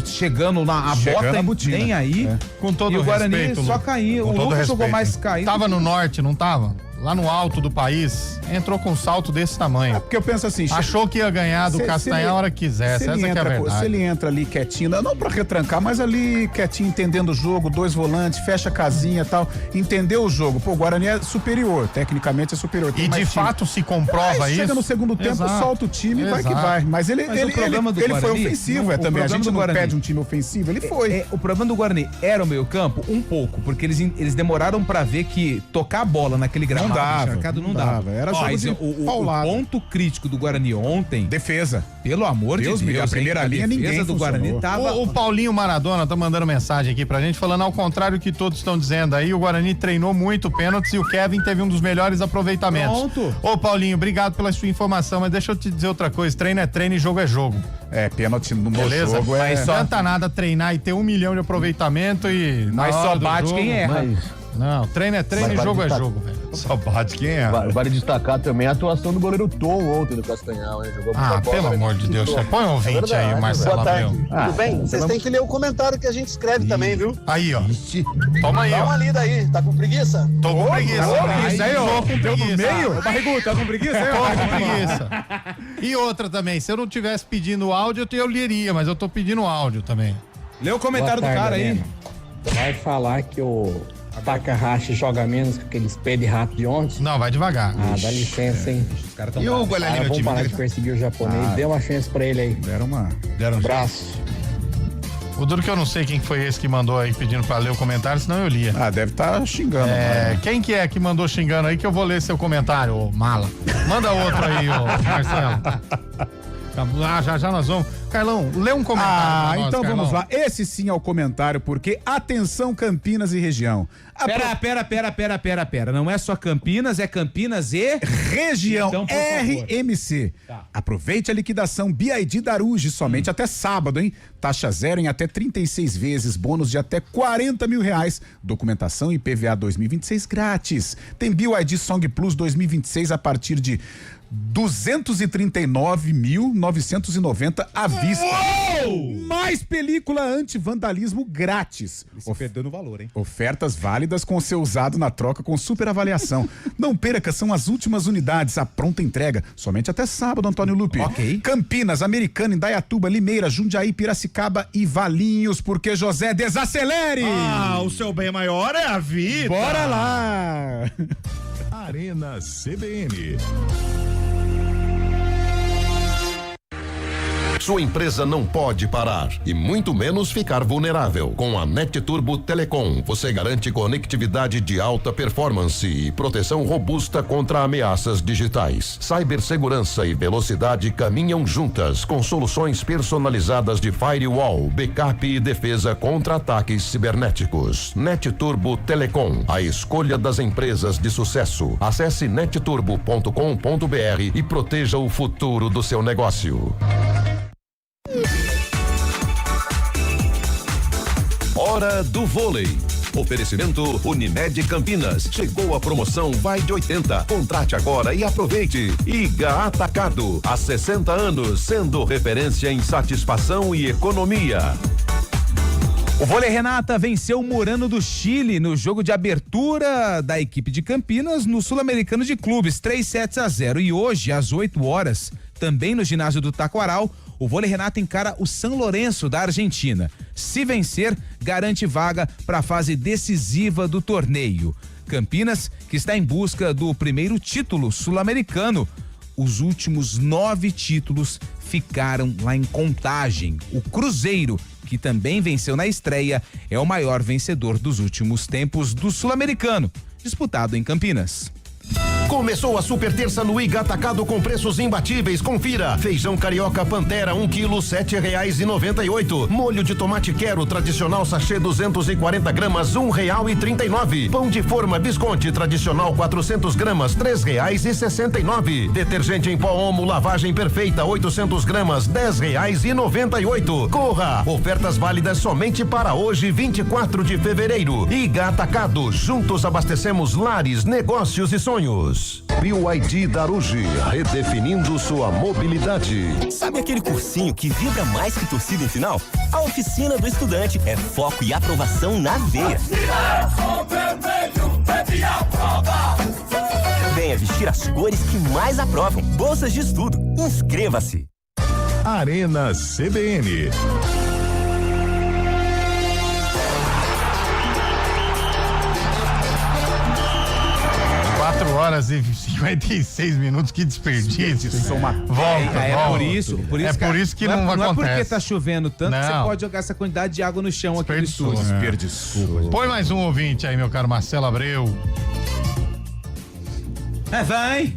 chegando na bota nem aí. Com todo e o Guarani respeito, só Lu. caiu. O Lucas jogou mais caído. Tava no norte, não tava? Lá no alto do país, entrou com um salto desse tamanho. Porque eu penso assim... Achou que ia ganhar do Castanhar a hora que quisesse, essa que é a verdade. Se ele entra ali quietinho, não pra retrancar, mas ali quietinho, entendendo o jogo, 2 volantes, fecha a casinha e tal, entendeu o jogo. Pô, o Guarani é superior, tecnicamente é superior. E de fato se comprova isso. Chega no segundo tempo, solta o time e vai que vai. Mas ele foi ofensivo, também. A gente não pede um time ofensivo, ele foi. O problema do Guarani era o meio campo? Um pouco, porque eles demoraram pra ver que tocar a bola naquele gramado não dava. Era jogo mas o ponto crítico do Guarani ontem... Defesa. Pelo amor de Deus, a primeira linha ninguém do Guarani tava... O Paulinho Maradona tá mandando mensagem aqui pra gente, falando ao contrário do que todos estão dizendo aí, o Guarani treinou muito pênaltis e o Kevin teve um dos melhores aproveitamentos. Pronto. Ô Paulinho, obrigado pela sua informação, mas deixa eu te dizer outra coisa, treino é treino e jogo é jogo. Pênalti no Beleza? jogo Mas não adianta nada treinar e ter 1 milhão de aproveitamento e... Mas só bate quem erra. Não, treino é treino e jogo é jogo, velho. Só bate quem erra. Vale destacar também a atuação do goleiro Tom ontem do Castanhal, hein? Jogou muita bola, pelo amor de Deus, põe um ouvinte aí, Marcelo Abreu. Tudo bem? Vocês têm que ler o comentário que a gente escreve também, viu? Aí, ó. Toma aí, Dá uma lida aí, tá com preguiça? Tô com preguiça. Isso aí, ó. Tô com preguiça. Meio? Barrigudo, tá com preguiça? Tô com preguiça. E outra também, se eu não tivesse pedindo áudio, eu leria, mas eu tô pedindo áudio também. Lê o comentário do cara aí. Vai falar que o Takahashi joga menos que aqueles pés de rato de ontem? Não, vai devagar. Dá licença, hein? Os caras tão E o goleirinho vamos parar de perseguir o japonês. Dê uma chance pra ele aí. Deram um abraço. O duro que eu não sei quem foi esse que mandou aí pedindo pra ler o comentário, senão eu lia. Deve estar xingando. Quem que é que mandou xingando aí que eu vou ler seu comentário, ô mala? Manda outro aí, ô Marcelo. Já nós vamos. Carlão, lê um comentário. pra nós, então Carlão. vamos lá. Esse sim é o comentário, porque atenção Campinas e região. Pera. Não é só Campinas, é Campinas e... Região Então, por favor. RMC. Aproveite a liquidação BID Daruge somente até sábado, hein? Taxa zero em até 36 vezes, bônus de até R$40 mil. Documentação e PVA 2026 grátis. Tem BioID Song Plus 2026 a partir de 239.990 à vista. Mais película anti-vandalismo grátis. Perdendo valor, hein? Ofertas válidas com seu usado na troca com super avaliação. Não perca, são as últimas unidades, a pronta entrega, somente até sábado, Antônio Lupe. Ok. Campinas, Americana, Indaiatuba, Limeira, Jundiaí, Piracicaba e Valinhos, porque José, desacelere! O seu bem maior é a vida. Bora lá! Arena CBN. Sua empresa não pode parar e muito menos ficar vulnerável. Com a NET Turbo Telecom, você garante conectividade de alta performance e proteção robusta contra ameaças digitais. Cibersegurança e velocidade caminham juntas com soluções personalizadas de firewall, backup e defesa contra ataques cibernéticos. NET Turbo Telecom, a escolha das empresas de sucesso. Acesse netturbo.com.br e proteja o futuro do seu negócio. Hora do vôlei. Oferecimento Unimed Campinas. Chegou a promoção Vai de 80. Contrate agora e aproveite. Iga Atacado. Há 60 anos, sendo referência em satisfação e economia. O Vôlei Renata venceu o Murano do Chile no jogo de abertura da equipe de Campinas no Sul-Americano de Clubes, 3-0. E hoje, às 8 horas, também no ginásio do Taquaral, o Vôlei Renata encara o São Lourenço da Argentina. Se vencer, garante vaga para a fase decisiva do torneio. Campinas, que está em busca do primeiro título sul-americano. Os últimos 9 títulos ficaram lá em Contagem. O Cruzeiro, que também venceu na estreia, é o maior vencedor dos últimos tempos do sul-americano, disputado em Campinas. Começou a super terça no Iga Atacado com preços imbatíveis. Confira: feijão carioca Pantera 1 quilo R$7,98. Molho de tomate Quero tradicional sachê 240 gramas R$1,39. Pão de forma Visconti tradicional 400 gramas R$3,69. Detergente em pó Omo lavagem perfeita 800 gramas R$10,98. Corra! Ofertas válidas somente para hoje, 24 de fevereiro. Iga Atacado, juntos abastecemos lares, negócios e sonhos. BYD Daruji, redefinindo sua mobilidade. Sabe aquele cursinho que vibra mais que torcida em final? A Oficina do Estudante é foco e aprovação na veia. Venha vestir as cores que mais aprovam. Bolsas de estudo. Inscreva-se. Arena CBN. 4 horas e 56 minutos, que desperdício. Volta. É por isso que não acontece. Não é porque tá chovendo tanto que Não. você pode jogar essa quantidade de água no chão aqui no estúdio. Desperdiçou. Põe mais um ouvinte aí, meu caro Marcelo Abreu. Vai.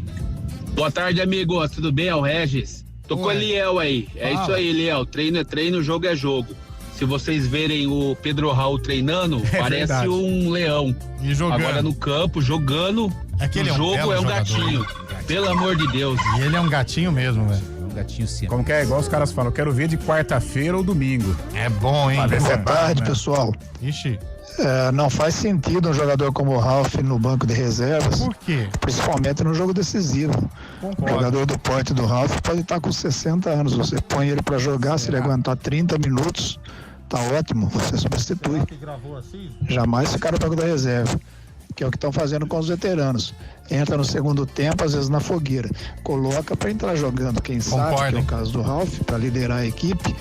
Boa tarde, amigo. Tudo bem? É o Regis. Tô com o Eliel aí. É isso aí, Eliel. Treino é treino, jogo é jogo. Se vocês verem o Pedro Raul treinando, parece verdade. Um leão. E jogando. Agora no campo, jogando, Aquele no é um jogo belo é um jogador. gatinho. Pelo amor de Deus. E ele é um gatinho mesmo, velho. Um gatinho sim. Como que é? Igual os caras falam, eu quero ver de quarta-feira ou domingo. É bom, hein? Boa tarde, pessoal. Ixi. Não faz sentido um jogador como o Ralf no banco de reservas. Por quê? Principalmente no jogo decisivo. Concordo. O jogador do porte do Ralf pode estar com 60 anos. Você põe ele para jogar, se ele aguentar 30 minutos, tá ótimo, você substitui. Jamais ficar no banco da reserva, que é o que estão fazendo com os veteranos. Entra no segundo tempo, às vezes na fogueira. Coloca para entrar jogando, quem sabe, que é o caso do Ralf, para liderar a equipe.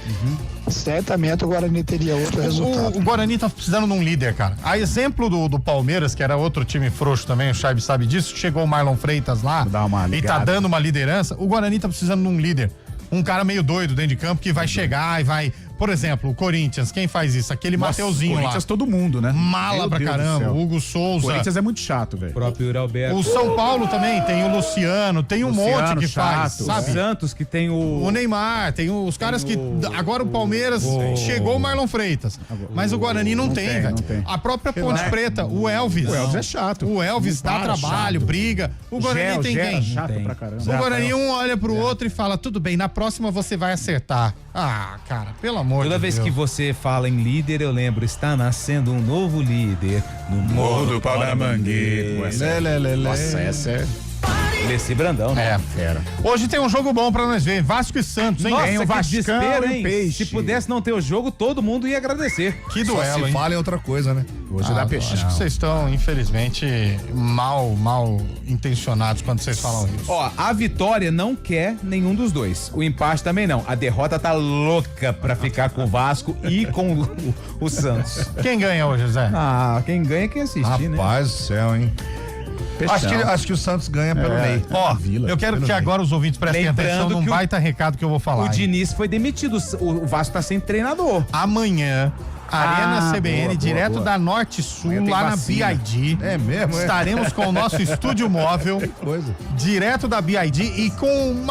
Certamente o Guarani teria outro resultado. O Guarani tá precisando de um líder, cara. A exemplo do Palmeiras, que era outro time frouxo também, o Chaib sabe disso, chegou o Marlon Freitas lá e tá dando uma liderança. O Guarani tá precisando de um líder. Um cara meio doido dentro de campo que vai chegar e vai... Por exemplo, o Corinthians, quem faz isso? Aquele Mateuzinho lá. Corinthians todo mundo, né? Mala Meu pra Deus do caramba, céu. Hugo Souza. Corinthians é muito chato, velho. O próprio Yuri Alberto. O São Paulo também tem o Luciano, tem um monte que faz, sabe? O Santos que tem O Neymar, tem os caras que... Agora o Palmeiras, chegou o Marlon Freitas, mas o Guarani não tem, velho. A própria Ponte Preta, o Elvis. O Elvis é chato. O Elvis dá trabalho, briga. O Guarani tem quem? Chato pra caramba. O Guarani um olha pro outro e fala, tudo bem, na próxima você vai acertar. Ah, cara, pelo amor de Deus. Toda vez que você fala em líder, eu lembro, está nascendo um novo líder no Morro do Pau da Mangueira. Nossa, essa é... Leci Brandão, né? Fera. Hoje tem um jogo bom pra nós ver, Vasco e Santos, hein? Nossa, Tem o que Vascão desespero, e o hein? Peixe. Se pudesse não ter o jogo, todo mundo ia agradecer. Que Só duelo, se hein? fala em outra coisa, né? Hoje dá peixe. Acho que vocês estão, infelizmente, mal intencionados quando vocês falam isso. Ó, a vitória não quer nenhum dos dois. O empate também não. A derrota tá louca pra ficar com o Vasco e com o Santos. Quem ganha hoje, Zé? Ah, quem ganha é quem assistir, né? Rapaz do céu, hein? Acho que o Santos ganha pelo meio. Ó, eu quero que agora os ouvintes prestem atenção num que baita recado que eu vou falar. O hein? Diniz foi demitido, o Vasco tá sem treinador. Amanhã, Arena CBN, direto da Norte Sul, lá na BID. É mesmo, é? Estaremos com o nosso estúdio móvel. Coisa. Direto da BID e com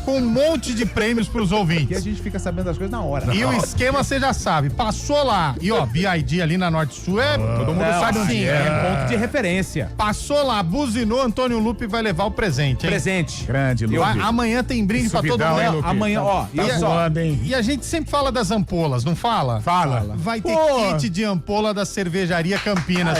com um monte de prêmios pros ouvintes. Aqui a gente fica sabendo das coisas na hora. E o esquema você já sabe, passou lá. E ó, BID ali na Norte Sul todo mundo sabe onde é ponto de referência. Passou lá, buzinou, Antônio Lupe vai levar o presente, hein? Presente. Grande, Lupe. Amanhã tem brinde pra todo mundo. Amanhã, ó, Tá voando, hein? E a gente sempre fala das ampolas, não fala? Fala. Vai ter kit de ampola da cervejaria Campinas.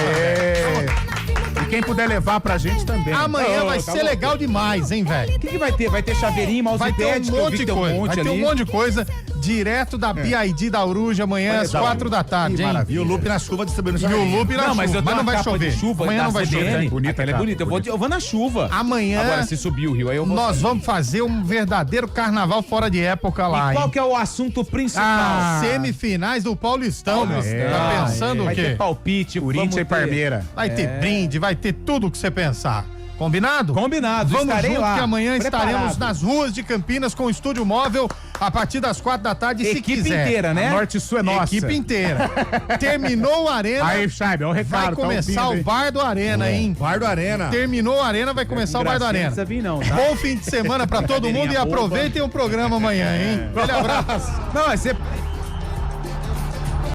E quem puder levar pra gente também. Amanhã vai ser legal demais, hein, velho? O que vai ter? Vai ter chaveirinho, mousepad, vai ter um monte de coisa. Vai ter um monte de coisa direto da BID da Aruja amanhã às 4 da tarde, hein? E o Lupe na chuva distribuindo E o Lupe na chuva. Mas eu tenho não vai chover. Amanhã não vai chover. Bonita, ela é bonita. Eu vou na chuva. Amanhã. Agora, se subir o rio, aí eu vou. Nós vamos fazer um verdadeiro carnaval fora de época lá. E qual que é o assunto principal? Semifinais do Paulistão, meu. Tá pensando o quê? Vai ter palpite, Corinthians e Parmeira. Vai ter brinde, vai ter tudo o que você pensar. Combinado? Combinado. Vamos estarei junto lá. que amanhã Preparado. estaremos nas ruas de Campinas com o estúdio móvel a partir das 4 da tarde, se Equipe quiser. inteira, né? A Norte e Sul é nossa. Equipe inteira. Terminou a Arena. Aí, Chaibe, é o recado. Vai começar o Bar do Arena, hein? Bar do Arena. Terminou a Arena, vai começar o Bar do Arena. Não, tá? Bom fim de semana pra todo mundo e aproveitem o programa amanhã, hein? Aquele abraço. Não,